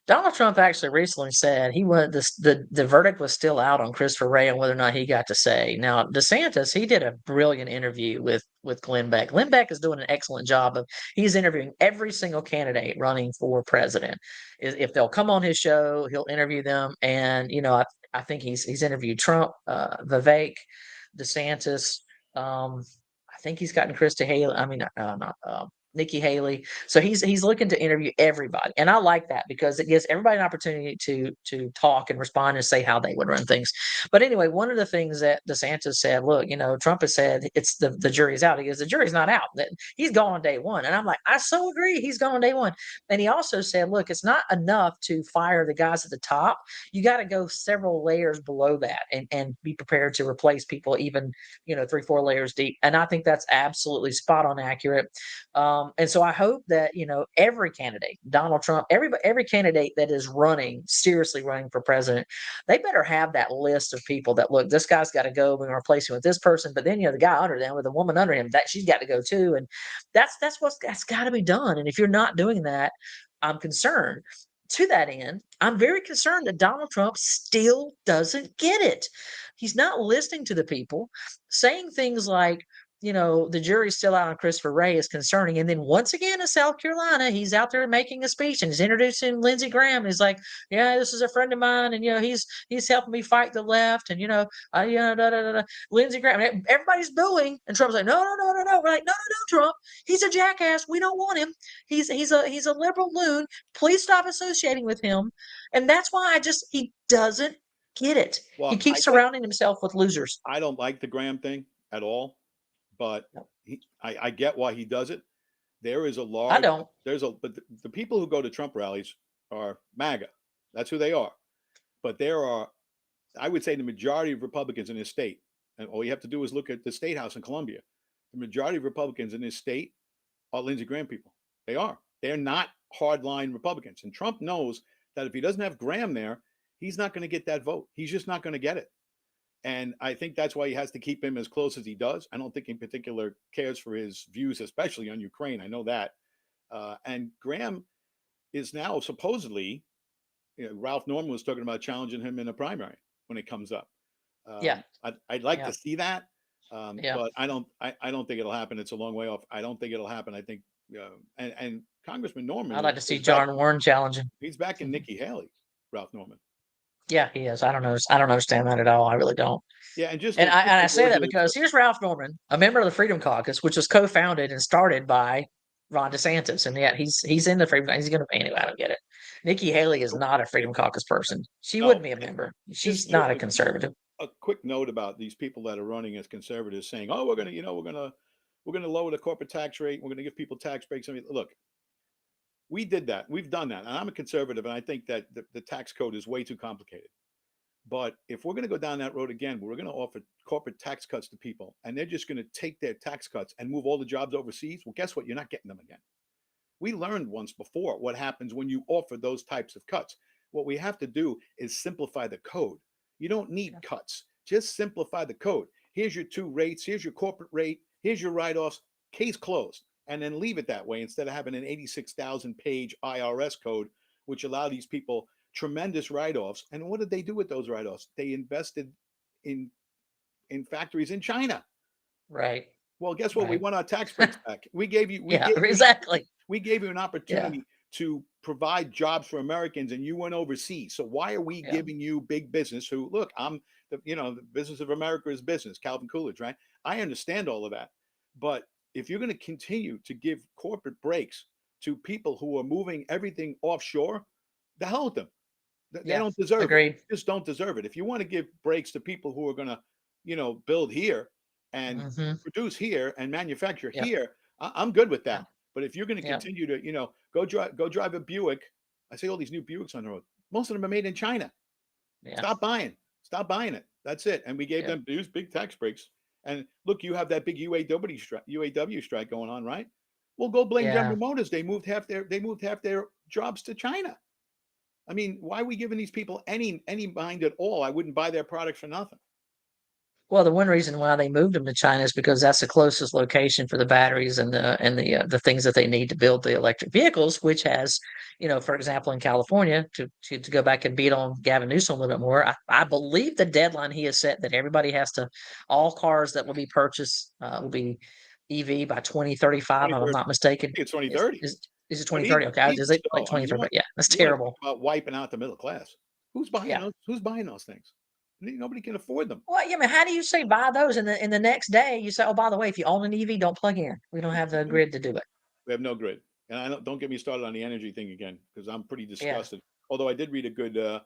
Donald Trump actually recently said he was the verdict was still out on Christopher Wray and whether or not he got to say. Now, DeSantis, he did a brilliant interview with Glenn Beck. Glenn Beck is doing an excellent job of he's interviewing every single candidate running for president. If they'll come on his show, he'll interview them. And I think he's interviewed Trump, Vivek, DeSantis. I think he's gotten Krista Haley. I mean, not Nikki Haley. So he's looking to interview everybody, and I like that because it gives everybody an opportunity to talk and respond and say how they would run things. But anyway, one of the things that DeSantis said, look, Trump has said it's the jury's out. He goes, the jury's not out. That he's gone on day one, and I'm like, I so agree. He's gone on day one, and he also said, look, it's not enough to fire the guys at the top. You got to go several layers below that and be prepared to replace people even 3-4 layers deep. And I think that's absolutely spot on accurate. And so I hope that every candidate, Donald Trump, every candidate that is seriously running for president, they better have that list of people that look. This guy's got to go. We're going to replace him with this person. But then the guy under them with a woman under him that she's got to go too. And that's got to be done. And if you're not doing that, I'm concerned. To that end, I'm very concerned that Donald Trump still doesn't get it. He's not listening to the people, saying things like, the jury's still out on Christopher Wray is concerning. And then once again in South Carolina, he's out there making a speech and he's introducing Lindsey Graham. And he's like, yeah, this is a friend of mine. And, he's helping me fight the left. And, da, da, da, da. Lindsey Graham, everybody's booing. And Trump's like, no, no, no, no, no. We're like, no, no, no, Trump. He's a jackass. We don't want him. He's a liberal loon. Please stop associating with him. And that's why he doesn't get it. He Well, keeps surrounding himself with losers. I don't like the Graham thing at all, but I get why he does it. There is a large. I don't. But the people who go to Trump rallies are MAGA. That's who they are. But there are, I would say, the majority of Republicans in this state, and all you have to do is look at the state house in Columbia. The majority of Republicans in this state are Lindsey Graham people. They are. They're not hardline Republicans. And Trump knows that if he doesn't have Graham there, he's not going to get that vote. He's just not going to get it. And I think that's why he has to keep him as close as he does. I don't think in particular cares for his views, especially on Ukraine. I know that. And Graham is now supposedly, Ralph Norman was talking about challenging him in a primary when it comes up. Yeah. I'd like to see that. Yeah. But I don't think it'll happen. It's a long way off. I don't think it'll happen. I think, and Congressman Norman. I'd like to see John Warren challenging. He's back in Nikki Haley, Ralph Norman. Yeah, he is. I don't understand that at all. I really don't. Yeah, and I say that because here's Ralph Norman, a member of the Freedom Caucus, which was co-founded and started by Ron DeSantis, and yet he's in the Freedom. He's going to. Anyway, I don't get it. Nikki Haley is not a Freedom Caucus person. She wouldn't be a member. She's not a conservative. A quick note about these people that are running as conservatives, saying, "Oh, we're going to lower the corporate tax rate. We're going to give people tax breaks." I mean, look. We did that. We've done that. And I'm a conservative, and I think that the tax code is way too complicated. But if we're going to go down that road again, we're going to offer corporate tax cuts to people, and they're just going to take their tax cuts and move all the jobs overseas. Well, guess what? You're not getting them again. We learned once before what happens when you offer those types of cuts. What we have to do is simplify the code. You don't need cuts. Just simplify the code. Here's your 2 rates. Here's your corporate rate. Here's your write-offs. Case closed. And then leave it that way instead of having an 86,000 page IRS code, which allow these people tremendous write-offs. And what did they do with those write-offs? They invested in factories in China. Right. Well, guess what? Right. We want our tax breaks back. We gave you. Exactly. We gave you an opportunity to provide jobs for Americans, and you went overseas. So why are we giving you big business? Who look? The business of America is business. Calvin Coolidge, right? I understand all of that. But if you're going to continue to give corporate breaks to people who are moving everything offshore, the hell with them. They Yeah. don't deserve it. Agreed. They just don't deserve it. If you want to give breaks to people who are going to, build here and Hmm. produce here and manufacture Yep. here, I'm good with Yeah. that. But if you're going to Yep. continue to, go drive a Buick, I see all these new Buicks on the road. Most of them are made in China. Yeah. Stop buying. Stop buying it. That's it. And we gave Yep. them these big tax breaks. And look, you have that big UAW strike going on, right? Well, go blame Yeah. General Motors. They moved half their jobs to China. I mean, why are we giving these people any mind at all? I wouldn't buy their products for nothing. Well, the one reason why they moved them to China is because that's the closest location for the batteries and the things that they need to build the electric vehicles, which has, for example, in California, to go back and beat on Gavin Newsom a little bit more, I believe the deadline he has set that everybody has to, all cars that will be purchased will be EV by 2035, if I'm 2030. not I mistaken. think it's Is 2030. is is it But 2030? Okay, even is it like so, I mean, 2030? Yeah, that's you want to talk terrible. about wiping out the middle class? Who's buying Yeah. those? Who's buying those things? Nobody can afford them. Well, yeah, I mean, how do you say buy those and the next day you say, oh, by the way, if you own an EV, don't plug in. We don't have the grid to do it. We have no grid. And I don't get me started on the energy thing again because I'm pretty Yeah. disgusted. Although I did read a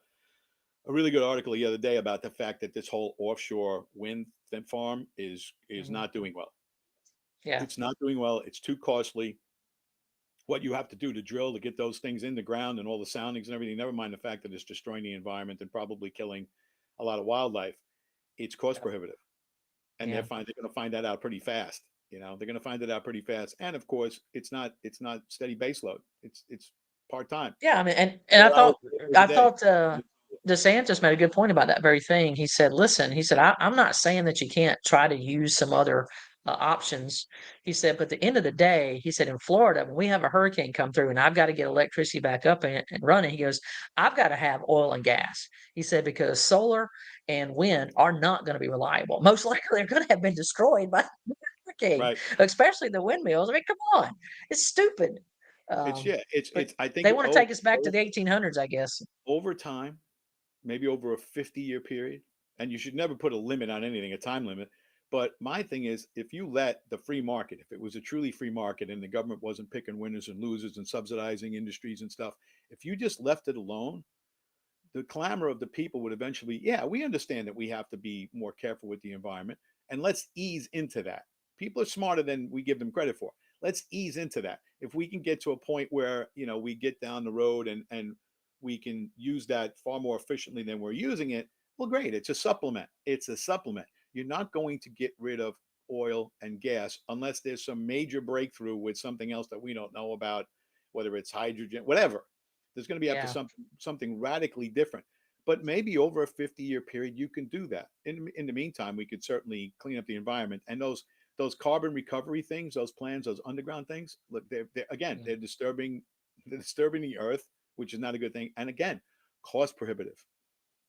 really good article the other day about the fact that this whole offshore wind farm is Mhm. not doing well. Yeah. It's not doing well. It's too costly. What you have to do to drill to get those things in the ground and all the soundings and everything, never mind the fact that it's destroying the environment and probably killing a lot of wildlife, it's cost Yeah. prohibitive. And Yeah. they're going to find that out pretty fast. They're going to find it out pretty fast. And of course, it's not steady base load. It's part time, Yeah, I mean, and 4 hours, 4 days a I day. thought DeSantis made a good point about that very thing. He said, "Listen," he said, I'm not saying that you can't try to use some other options." He said, "But at the end of the day," he said, "in Florida, when we have a hurricane come through and I've got to get electricity back up and running," he goes, "I've got to have oil and gas." He said, "Because solar and wind are not going to be reliable. Most likely, they're going to have been destroyed by the hurricane, Right. especially the windmills. I mean, come on, it's stupid." It's Um, yeah. It's but it's. I think they wanna take us back to the 1800s, I guess. over time, maybe over a 50-year period, and you should never put a limit on anything, a time limit. But my thing is, if you let the free market, if it was a truly free market and the government wasn't picking winners and losers and subsidizing industries and stuff, if you just left it alone, the clamor of the people would eventually, yeah, we understand that we have to be more careful with the environment and let's ease into that. People are smarter than we give them credit for. Let's ease into that. If we can get to a point where, we get down the road and we can use that far more efficiently than we're using it, well, great. It's a supplement. It's a supplement. You're not going to get rid of oil and gas unless there's some major breakthrough with something else that we don't know about, whether it's hydrogen, whatever. There's going to be up to Yeah, something radically different. But maybe over a 50-year period, you can do that. In the meantime, we could certainly clean up the environment. And those carbon recovery things, those plans, those underground things, look, yeah, they're disturbing the earth, which is not a good thing. And again, cost prohibitive,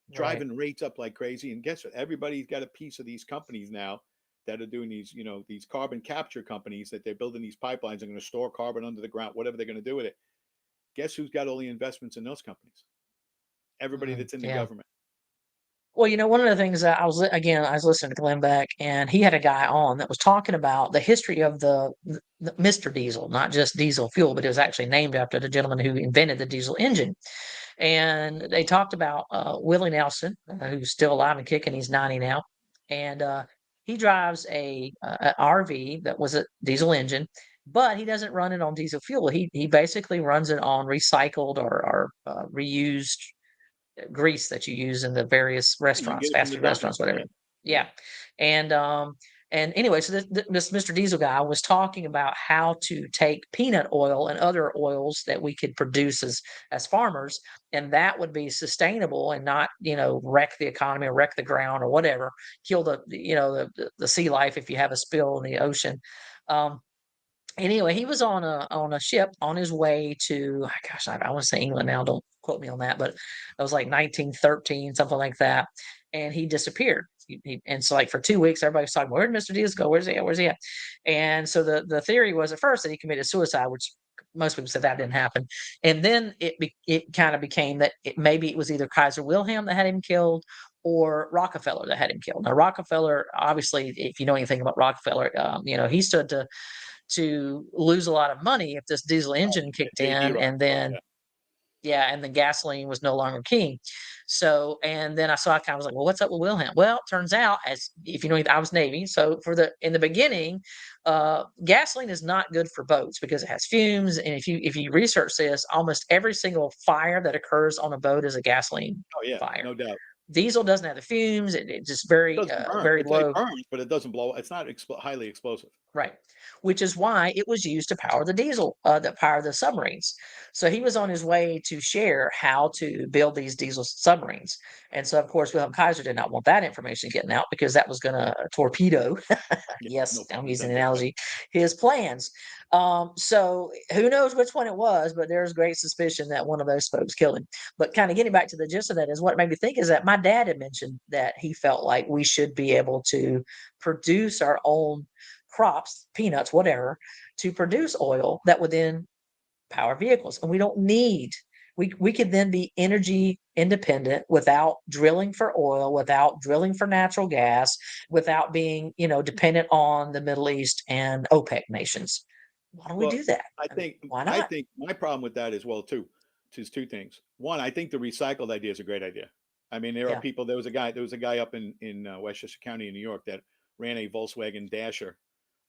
right. driving rates up like crazy. And guess what? Everybody's got a piece of these companies now that are doing these carbon capture companies that they're building these pipelines and going to store carbon under the ground, whatever they're going to do with it. Guess who's got all the investments in those companies? Everybody that's in the Yeah. government. Well, one of the things that I was listening to Glenn Beck, and he had a guy on that was talking about the history of the Mr. Diesel, not just diesel fuel, but it was actually named after the gentleman who invented the diesel engine. And they talked about Willie Nelson, who's still alive and kicking. He's 90 now, and he drives a RV that was a diesel engine, but he doesn't run it on diesel fuel. He basically runs it on recycled or reused grease that you use in the various You can restaurants, get it from fast the food dump. restaurants, whatever. Yeah, yeah. Yeah, and anyway, so this Mr. Diesel guy was talking about how to take peanut oil and other oils that we could produce as farmers, and that would be sustainable and not wreck the economy or wreck the ground or whatever, kill the sea life if you have a spill in the ocean. Um, Anyway, he was on a ship on his way to, gosh, I want to say England now. Don't quote me on that, but it was like 1913, something like that. And he disappeared. And so, like for 2 weeks, everybody was talking, "Where did Mr. Diaz go? Where's he at? Where's he at?" And so the theory was at first that he committed suicide, which most people said that didn't happen. And then it kind of became that maybe it was either Kaiser Wilhelm that had him killed, or Rockefeller that had him killed. Now, Rockefeller, obviously, if you know anything about Rockefeller, he stood to lose a lot of money if this diesel engine kicked JD in, and Rockefeller, then yeah. yeah, and then gasoline was no longer king. So, and then I kind of was like, well, what's up with Wilhelm? Well, turns out, as if you know, I was Navy. So in the beginning, gasoline is not good for boats because it has fumes. And if you research this, almost every single fire that occurs on a boat is a gasoline Oh yeah, fire. no doubt. Diesel doesn't have the fumes. It's just It doesn't burn. very It low. burns, but it doesn't blow. It's not highly explosive. Right. Which is why it was used to power the diesel, that power the submarines. So he was on his way to share how to build these diesel submarines. And so, of course, Wilhelm Kaiser did not want that information getting out because that was going to torpedo, Yeah, yes, no I'm pun using an intended. But analogy, his plans. So who knows which one it was, but there's great suspicion that one of those folks killed him. But kind of getting back to the gist of that is what made me think is that my dad had mentioned that he felt like we should be able to produce our own crops, peanuts, whatever, to produce oil that would then power vehicles. And we don't need, we could then be energy independent without drilling for oil, without drilling for natural gas, without being, dependent on the Middle East and OPEC nations. Why don't we well, do that? I I mean, think why I not? think my problem with that as well too is two things. One, I think the recycled idea is a great idea. I mean, there are Yeah. people. There was a guy up in Westchester County in New York that ran a Volkswagen Dasher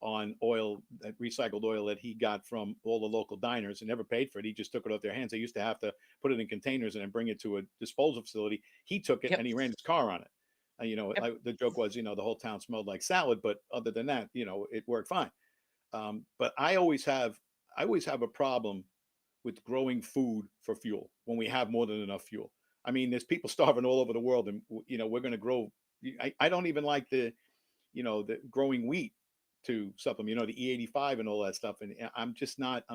on oil, recycled oil that he got from all the local diners and never paid for it. He just took it off their hands. They used to have to put it in containers and then bring it to a disposal facility. He took it Yep. and he ran his car on it. Yep. The joke was, the whole town smelled like salad, but other than that, it worked fine. But I always have a problem with growing food for fuel when we have more than enough fuel. I mean, there's people starving all over the world, and we're going to grow. I don't even like the growing wheat to supplement, the E85 and all that stuff. And I'm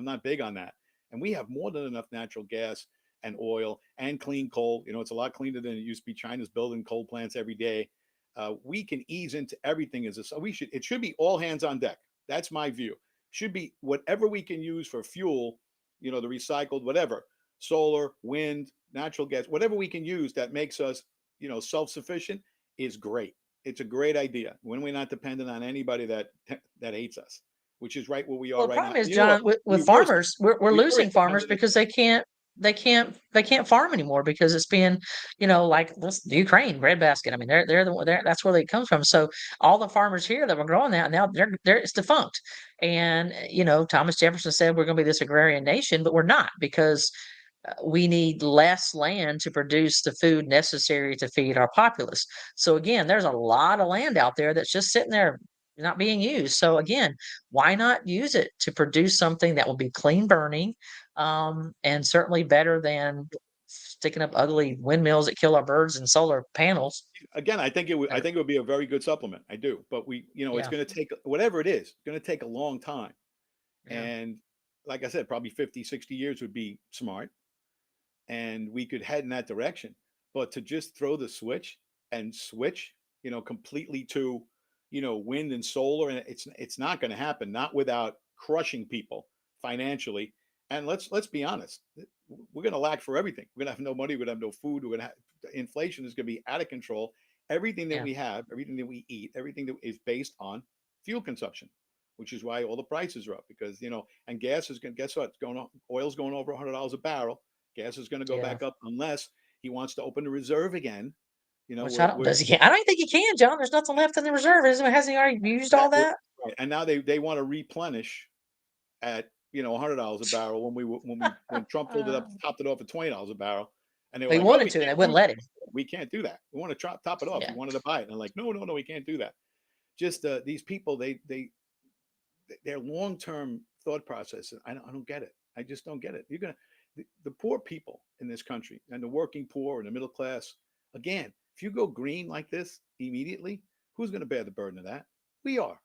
not big on that. And we have more than enough natural gas and oil and clean coal. It's a lot cleaner than it used to be. China's building coal plants every day. We can ease into everything it should be all hands on deck. That's my view. Should be whatever we can use for fuel, the recycled, whatever, solar, wind, natural gas, whatever we can use that makes us, self-sufficient is great. It's a great idea when we're not dependent on anybody that hates us, which is right where we Well, are the right now. problem is, You know what? John, with Reverse it. farmers, we're Reverse losing it farmers under this because thing. they can't farm anymore because it's being, like this Ukraine breadbasket. I mean, that's where it comes from. So all the farmers here that were growing that now they're it's defunct. And Thomas Jefferson said we're going to be this agrarian nation, but we're not because we need less land to produce the food necessary to feed our populace. So again, there's a lot of land out there that's just sitting there not being used. So again, why not use it to produce something that will be clean burning, and certainly better than sticking up ugly windmills that kill our birds and solar panels. Again, I think it would. I Better, think it would be a very good supplement. I do, but it's yeah, going to take whatever it is. It's going to take a long time, yeah, and like I said, probably 50, 60 years would be smart, and we could head in that direction. But to just throw the switch and switch, completely to, wind and solar, and it's not going to happen. Not without crushing people financially. And let's be honest, we're going to lack for everything. We're going to have no money. We're going to have no food. We're going to have inflation is going to be out of control. Everything that yeah, we have, everything that we eat, everything that is based on fuel consumption, which is why all the prices are up because and gas is going. Guess what? It's going on. Oil's going over $100 a barrel. Gas is going to go yeah. back up unless he wants to open the reserve again. Which I Where don't does he? I don't think he can, John. There's nothing left in the reserve. Hasn't he already used all that? right. And now they want to replenish at $100 a barrel when Trump topped it off at $20 a barrel, and they were He like, well, wanted we to, and they can't do wouldn't that. let him. We can't do that. We want to top it off. He Yeah, wanted to buy it, and I'm like, no, no, no, we can't do that. Just these people, their long term thought process. I don't get it. I just don't get it. The poor people in this country and the working poor and the middle class. Again, if you go green like this immediately, who's going to bear the burden of that? We are.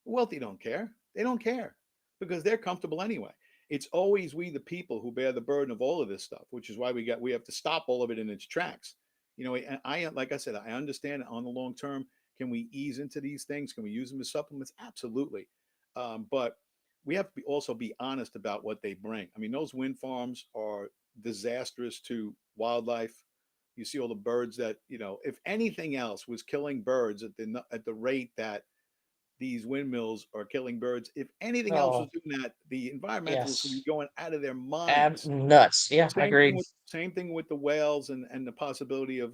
The wealthy don't care. They don't care because they're comfortable anyway. It's always we the people who bear the burden of all of this stuff, which is why we have to stop all of it in its tracks. And I like I said, I understand on the long term. Can we ease into these things? Can we use them as supplements? Absolutely. But we have to also be honest about what they bring. I mean, those wind farms are disastrous to wildlife. You see all the birds that, if anything else was killing birds at the rate that these windmills are killing birds, if anything else was Oh, doing that, the environmentalists would be yes. going out of their minds. Nuts. Yeah, I agreed. Same thing with the whales and the possibility of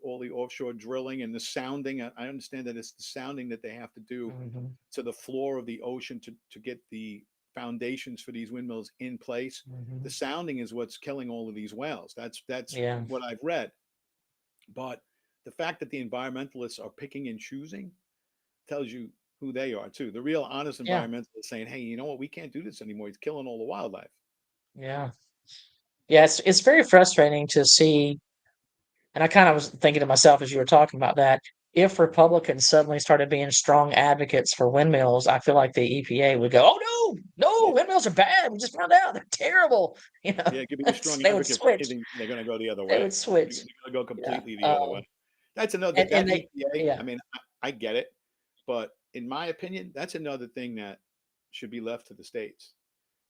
all the offshore drilling and the sounding. I understand that it's the sounding that they have to do Hmm. to the floor of the ocean to get the foundations for these windmills in place. The Hmm. sounding is what's killing all of these whales. That's Yeah, what I've read. But the fact that the environmentalists are picking and choosing tells you who they are too. The real honest yeah, environmentalists saying, "Hey, you know what? We can't do this anymore. He's killing all the wildlife." yeah. Yeah, it's very frustrating to see, and I kind of was thinking to myself as you were talking about that, if Republicans suddenly started being strong advocates for windmills, I feel like the EPA would go, "Oh no, no, Yeah, windmills are bad. We just found out they're terrible." You know, yeah. Give me a strong they would advocate for switch. anything. They're going to go the other They way. would They're switch. going to go Yeah. completely the other way. That's another And that they, EPA. yeah, I mean, I get it, but in my opinion, that's another thing that should be left to the states.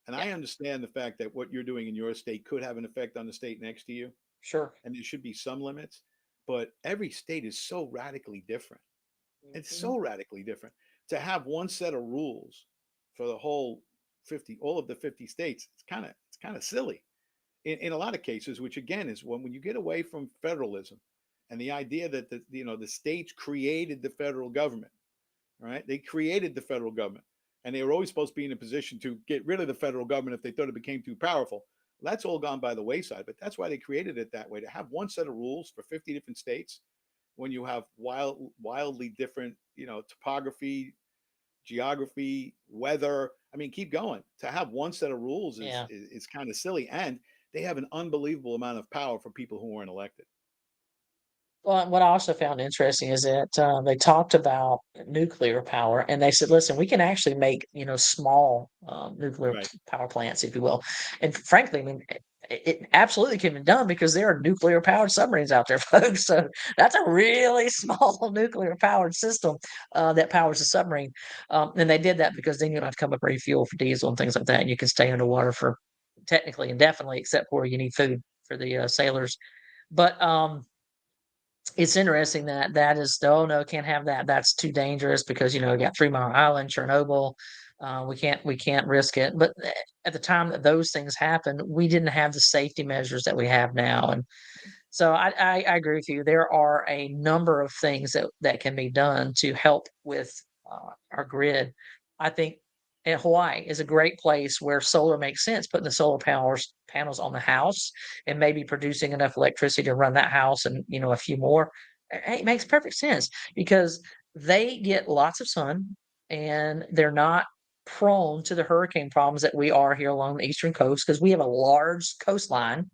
And yeah, I understand the fact that what you're doing in your state could have an effect on the state next to you, sure. and there should be some limits. But every state is so radically different. It's Mhm. so radically different. To have one set of rules for the whole 50, all of the 50 states, it's kind of silly in a lot of cases. Which again is when you get away from federalism and the idea that the states created the federal government. Right? They created the federal government, and they were always supposed to be in a position to get rid of the federal government if they thought it became too powerful. Well, that's all gone by the wayside. But that's why they created it that way, to have one set of rules for 50 different states when you have wildly different, topography, geography, weather. I mean, keep going. To have one set of rules is Yeah. is kind of silly, and they have an unbelievable amount of power for people who weren't elected. Well, what I also found interesting is that they talked about nuclear power, and they said, "Listen, we can actually make small nuclear Right. power plants, if you will." And frankly, I mean, it absolutely can be done because there are nuclear powered submarines out there, folks. So that's a really small nuclear powered system that powers a submarine. And they did that because then you don't have to come up with refuel for diesel and things like that, and you can stay underwater for technically indefinitely, except for you need food for the sailors. But it's interesting that that is, "Oh, no, can't have that. That's too dangerous because, you got 3 Mile Island, Chernobyl. We can't risk it." But at the time that those things happened, we didn't have the safety measures that we have now. And so I agree with you. There are a number of things that can be done to help with our grid. I think Hawaii is a great place where solar makes sense. Putting the solar powers panels on the house and maybe producing enough electricity to run that house and a few more. It makes perfect sense because they get lots of sun and they're not prone to the hurricane problems that we are here along the eastern coast because we have a large coastline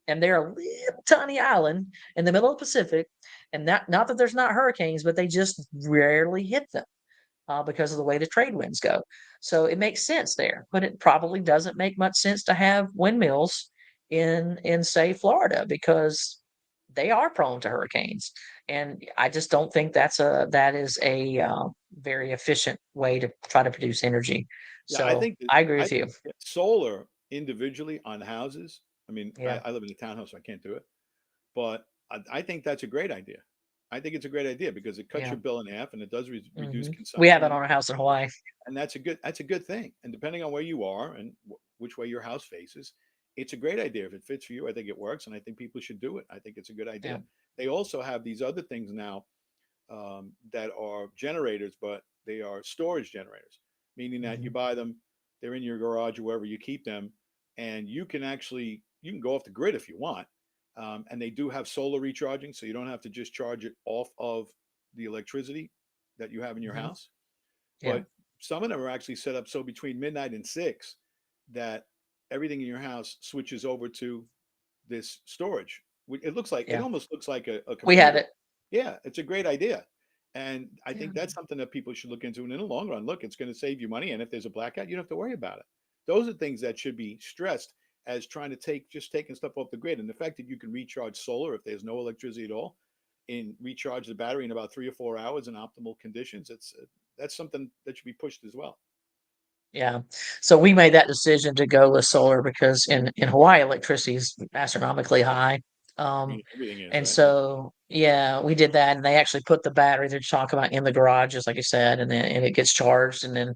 and they're a little tiny island in the middle of the Pacific. And not that there's not hurricanes, but they just rarely hit them because of the way the trade winds go. So it makes sense there, but it probably doesn't make much sense to have windmills in say Florida because they are prone to hurricanes. And I just don't think that is a very efficient way to try to produce energy. Yeah, I So think that I agree I with think you. solar individually on houses. I mean, I, Yeah, I live in a townhouse, so I can't do it, but I think that's a great idea. I think it's a great idea because it cuts yeah. your bill in half and it does reduce We have consumption, it and on our house in Hawaii. that's a good thing. And depending on where you are and which way your house faces, it's a great idea. If it fits for you, I think it works, and I think people should do it. I think it's a good Yeah. idea. They also have these other things now that are generators, but they are storage generators, meaning that you Mhm. buy them, they're in your garage or wherever you keep them, and you can go off the grid if you want, and they do have solar recharging, so you don't have to just charge it off of the electricity that you have in your Mhm. house. Yeah. But some of them are actually set up so between midnight and 6 that everything in your house switches over to this storage. It Yeah. almost looks like a We have computer. it. Yeah, it's a great idea. And I Yeah. think that's something that people should look into. And in the long run, look, it's going to save you money. And if there's a blackout, you don't have to worry about it. Those are things that should be stressed as trying to taking stuff off the grid. And the fact that you can recharge solar if there's no electricity at all, and recharge the battery in about 3 or 4 hours in optimal conditions, that's something that should be pushed as well. Yeah. So we made that decision to go with solar because in Hawaii, electricity is astronomically high. I Um, mean, everything is, and right? Yeah. so, yeah, we did that, and they actually put the battery they're talking about in the garage, just like you said, and it gets charged, and then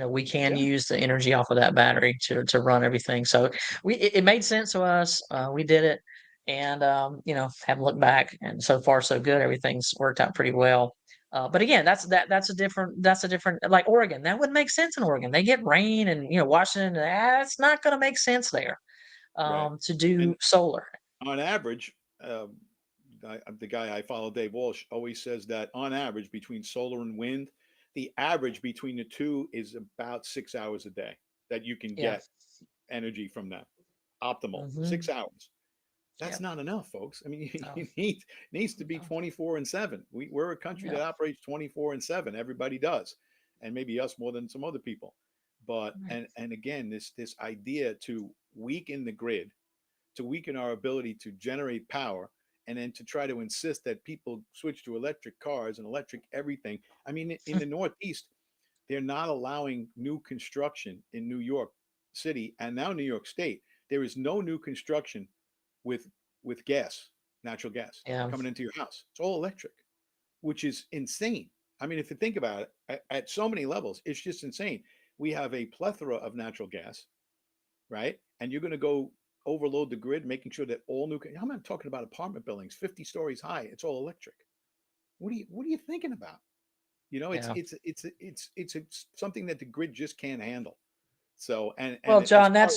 we can Yeah. use the energy off of that battery to run everything. So it made sense to us. We did it, and haven't looked back. And so far, so good. Everything's worked out pretty well. But again, that's a different like Oregon. That wouldn't make sense in Oregon. They get rain, and Washington. That's not going to make sense there Right. to do And solar. on average, the guy I follow, Dave Walsh, always says that on average, between solar and wind, the average between the two is about 6 hours a day that you can Yeah. get energy from that. Optimal, Hmm. 6 hours. That's Yep. not enough, folks. I mean, No, you need needs to be no. 24/7. We're a country that Yep. operates 24/7. Everybody does, and maybe us more than some other people. But Right. and again, this idea to weaken the grid, to weaken our ability to generate power, and then to try to insist that people switch to electric cars and electric everything. I mean, in the Northeast, they're not allowing new construction in New York City and now New York State. There is no new construction with gas, natural gas Yeah. coming into your house. It's all electric, which is insane. I mean, if you think about it, at so many levels, it's just insane. We have a plethora of natural gas, right? And you're going to go overload the grid, making sure that all new. I'm not talking about apartment buildings, 50 stories high. It's all electric. What are you thinking about? Yeah. It's something that the grid just can't handle. So and Well, as John, far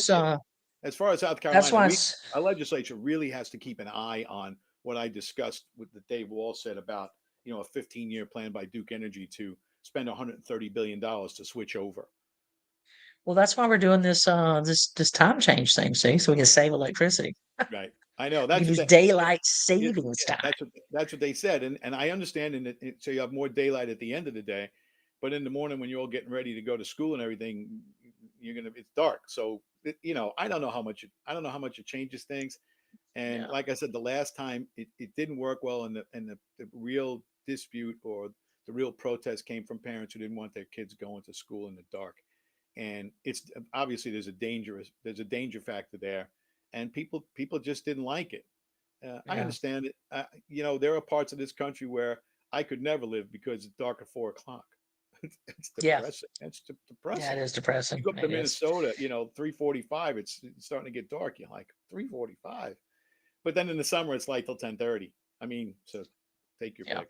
as far as South that's Carolina, why we it's our legislature really has to keep an eye on what I discussed with the Dave Wall said about a 15-year plan by Duke Energy to spend 130 billion dollars to switch over. that's why we're doing this time change thing, see, so we can save electricity. Right. I know We that's can what use they. daylight Yeah, savings yeah, time. that's what they said, and I understand. So you have more daylight at the end of the day, but in the morning when you're all getting ready to go to school and everything, it's dark. So I don't know how much it changes things. And Yeah. like I said, the last time it didn't work well, and the real dispute or the real protest came from parents who didn't want their kids going to school in the dark. And it's obviously there's a danger factor there, and people just didn't like it. I Yeah. understand it. There are parts of this country where I could never live because it's dark at 4 o'clock. It's Yeah. depressing. It's Yeah. It depressing. is You depressing. go up to It is. Minnesota, 3:45. It's starting to get dark. You're like 3:45, but then in the summer it's light till 10:30. I mean, so take your Yeah. pick.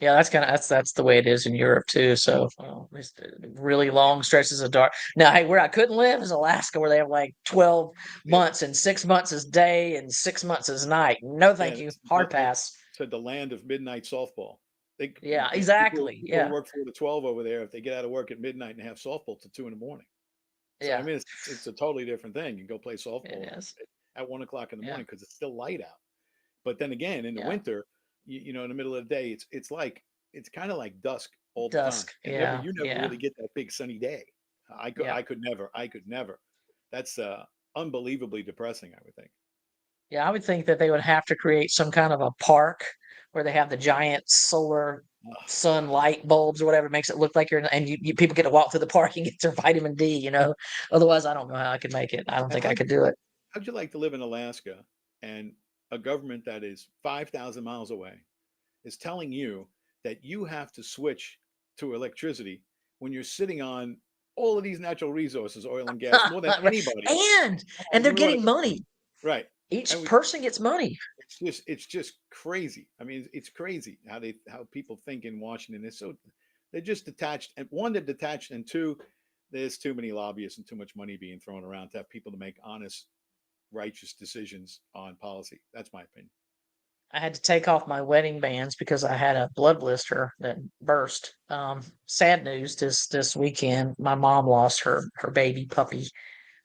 Yeah, that's the way it is in Europe too. So it's really long stretches of dark. Now, hey, where I couldn't live is Alaska, where they have like 12 Yeah, months and 6 months is day and 6 months is night. No, yeah. thank you. It's Hard pass. said the land of midnight softball. They Yeah, people exactly. who Yeah, work 4 to 12 over there, if they get out of work at midnight and have softball till 2 in the morning. So I yeah, mean, it's a totally different thing. You go play it softball is. at 1 o'clock in the Yeah, morning because it's still light out. But then again, in the yeah. winter, in the middle of the day, it's kind of like dusk all the time. Dusk. And never Yeah, you never yeah, really get that big sunny day. I could yeah. I could never. I could never. That's unbelievably depressing, I would think. Yeah, I would think that they would have to create some kind of a park where they have the giant solar sun light bulbs or whatever makes it look like and people get to walk through the park and get their vitamin D. Otherwise, I don't know how I could make it. I don't And think I could do it. how'd you like to live in Alaska and a government that is 5,000 miles away is telling you that you have to switch to electricity when you're sitting on all of these natural resources, oil and gas, more than Right. anybody. And And they're we want getting to, money. right. Each And we, person gets money. it's just crazy. I mean, it's crazy how people think in Washington. They're just detached. And one, they're detached, and two, there's too many lobbyists and too much money being thrown around to have people to make honest, righteous decisions on policy. That's my opinion. I had to take off my wedding bands because I had a blood blister that burst. Sad news this weekend. My mom lost her baby puppy,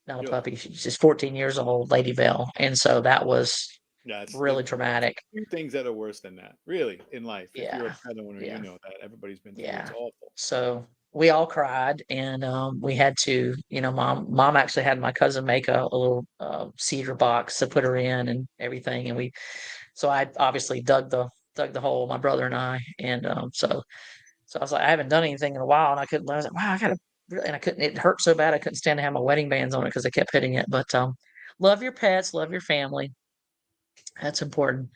not a Really. puppy. She's just 14 years old, Lady Bell, and so that was Yes, really traumatic. few things that are worse than that, really, in life. If you're a Yeah, pet owner, you yeah, know that everybody's been through. It's yeah. awful. So we all cried, and we had to, mom actually had my cousin make a little cedar box to put her in and everything, and so I obviously dug the hole, my brother and I, and so I was like, I haven't done anything in a while, and I couldn't. I was like, wow, I gotta, and I couldn't. It hurt so bad, I couldn't stand to have my wedding bands on it because I kept hitting it. But love your pets, love your family, That's important.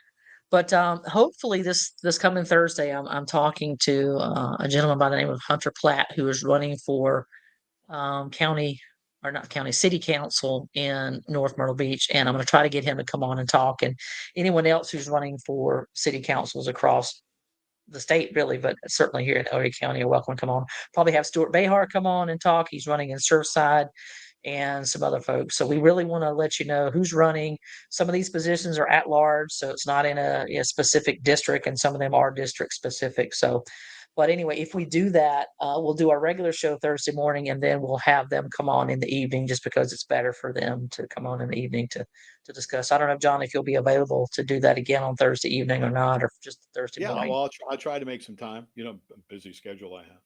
But hopefully this coming Thursday, I'm talking to a gentleman by the name of Hunter Platt, who is running for county or not county city council in North Myrtle Beach, and I'm going to try to get him to come on and talk. And anyone else who's running for city councils across the state, really, but certainly here in Orange County, are welcome to come on. Probably have Stuart Behar come on and talk. He's running in Surfside and some other folks. So we really want to let you know who's running. Some of these positions are at large, so it's not in a specific district, and some of them are district specific. So, but anyway, if we do that, we'll do our regular show Thursday morning, and then we'll have them come on in the evening, just because it's better for them to come on in the evening to discuss. I don't know, John, if you'll be available to do that again on Thursday evening or not, or just Thursday Yeah, morning. well, I'll try to make some time. Busy schedule I have.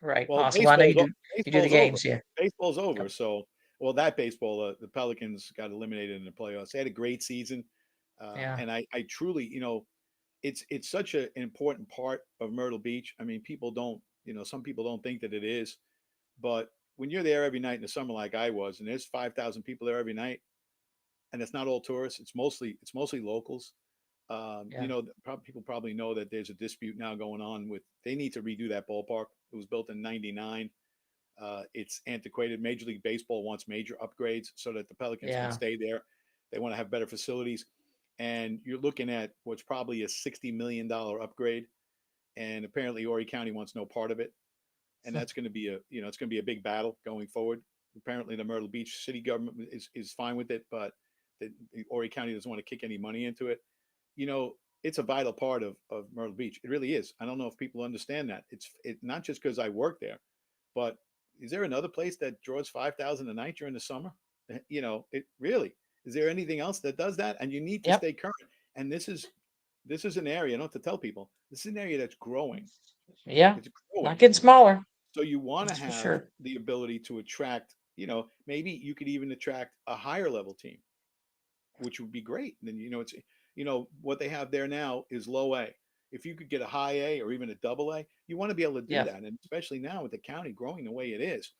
Right. Well, Awesome. Well, I know you do the baseball's over. games, yeah. Baseball's over. Yep. So, well, that baseball, the Pelicans got eliminated in the playoffs. They had a great season, Yeah. and I truly, it's such an important part of Myrtle Beach. I mean, people don't, some people don't think that it is, but when you're there every night in the summer, like I was, and there's 5,000 people there every night, and it's not all tourists. It's mostly locals. Yeah. People probably know that there's a dispute now going on with. They need to redo that ballpark. It was built in '99. It's antiquated. Major League Baseball wants major upgrades so that the Pelicans can Yeah. stay there. They want to have better facilities, and you're looking at what's probably a $60 million upgrade. And apparently, Horry County wants no part of it, and that's going to be it's going to be a big battle going forward. Apparently, the Myrtle Beach city government is fine with it, but the Horry County doesn't want to kick any money into it. You know, it's a vital part of Myrtle Beach. It really is. I don't know if people understand that. It's not just because I work there, but is there another place that draws 5,000 a night during the summer? It really is. There anything else that does that? And you need to Yep. stay current. And this is an area. I don't have to tell people. This is an area that's growing. Yeah. It's Not growing. getting smaller. So you want to That's for have sure. the ability to attract. Maybe you could even attract a higher level team, which would be great. And then it's what they have there now is low A. If you could get a high A or even a double A, you want to be able to do Yeah. that. And especially now with the county growing the way it is,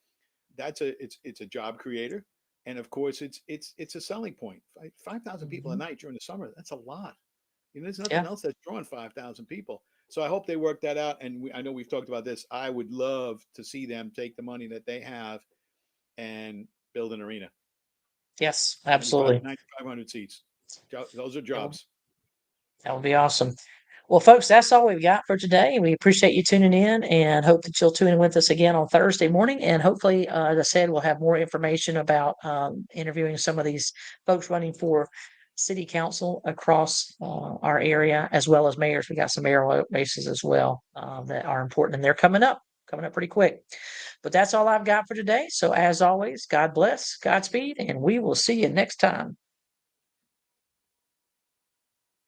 it's a job creator, and of course it's a selling point. 5,000 people a Mhm. night during the summer, that's a lot. There's nothing Yeah. else that's drawing 5,000 people. So I hope they work that out. And I know we've talked about this. I would love to see them take the money that they have and build an arena. Yes, 95, absolutely. 9,500 seats. Those are That would jobs. that would be awesome. Well, folks, that's all we've got for today. We appreciate you tuning in and hope that you'll tune in with us again on Thursday morning. And hopefully, as I said, we'll have more information about interviewing some of these folks running for city council across our area, as well as mayors. We got some mayoral races as well that are important, and they're coming up pretty quick. But that's all I've got for today. So, as always, God bless, Godspeed, and we will see you next time.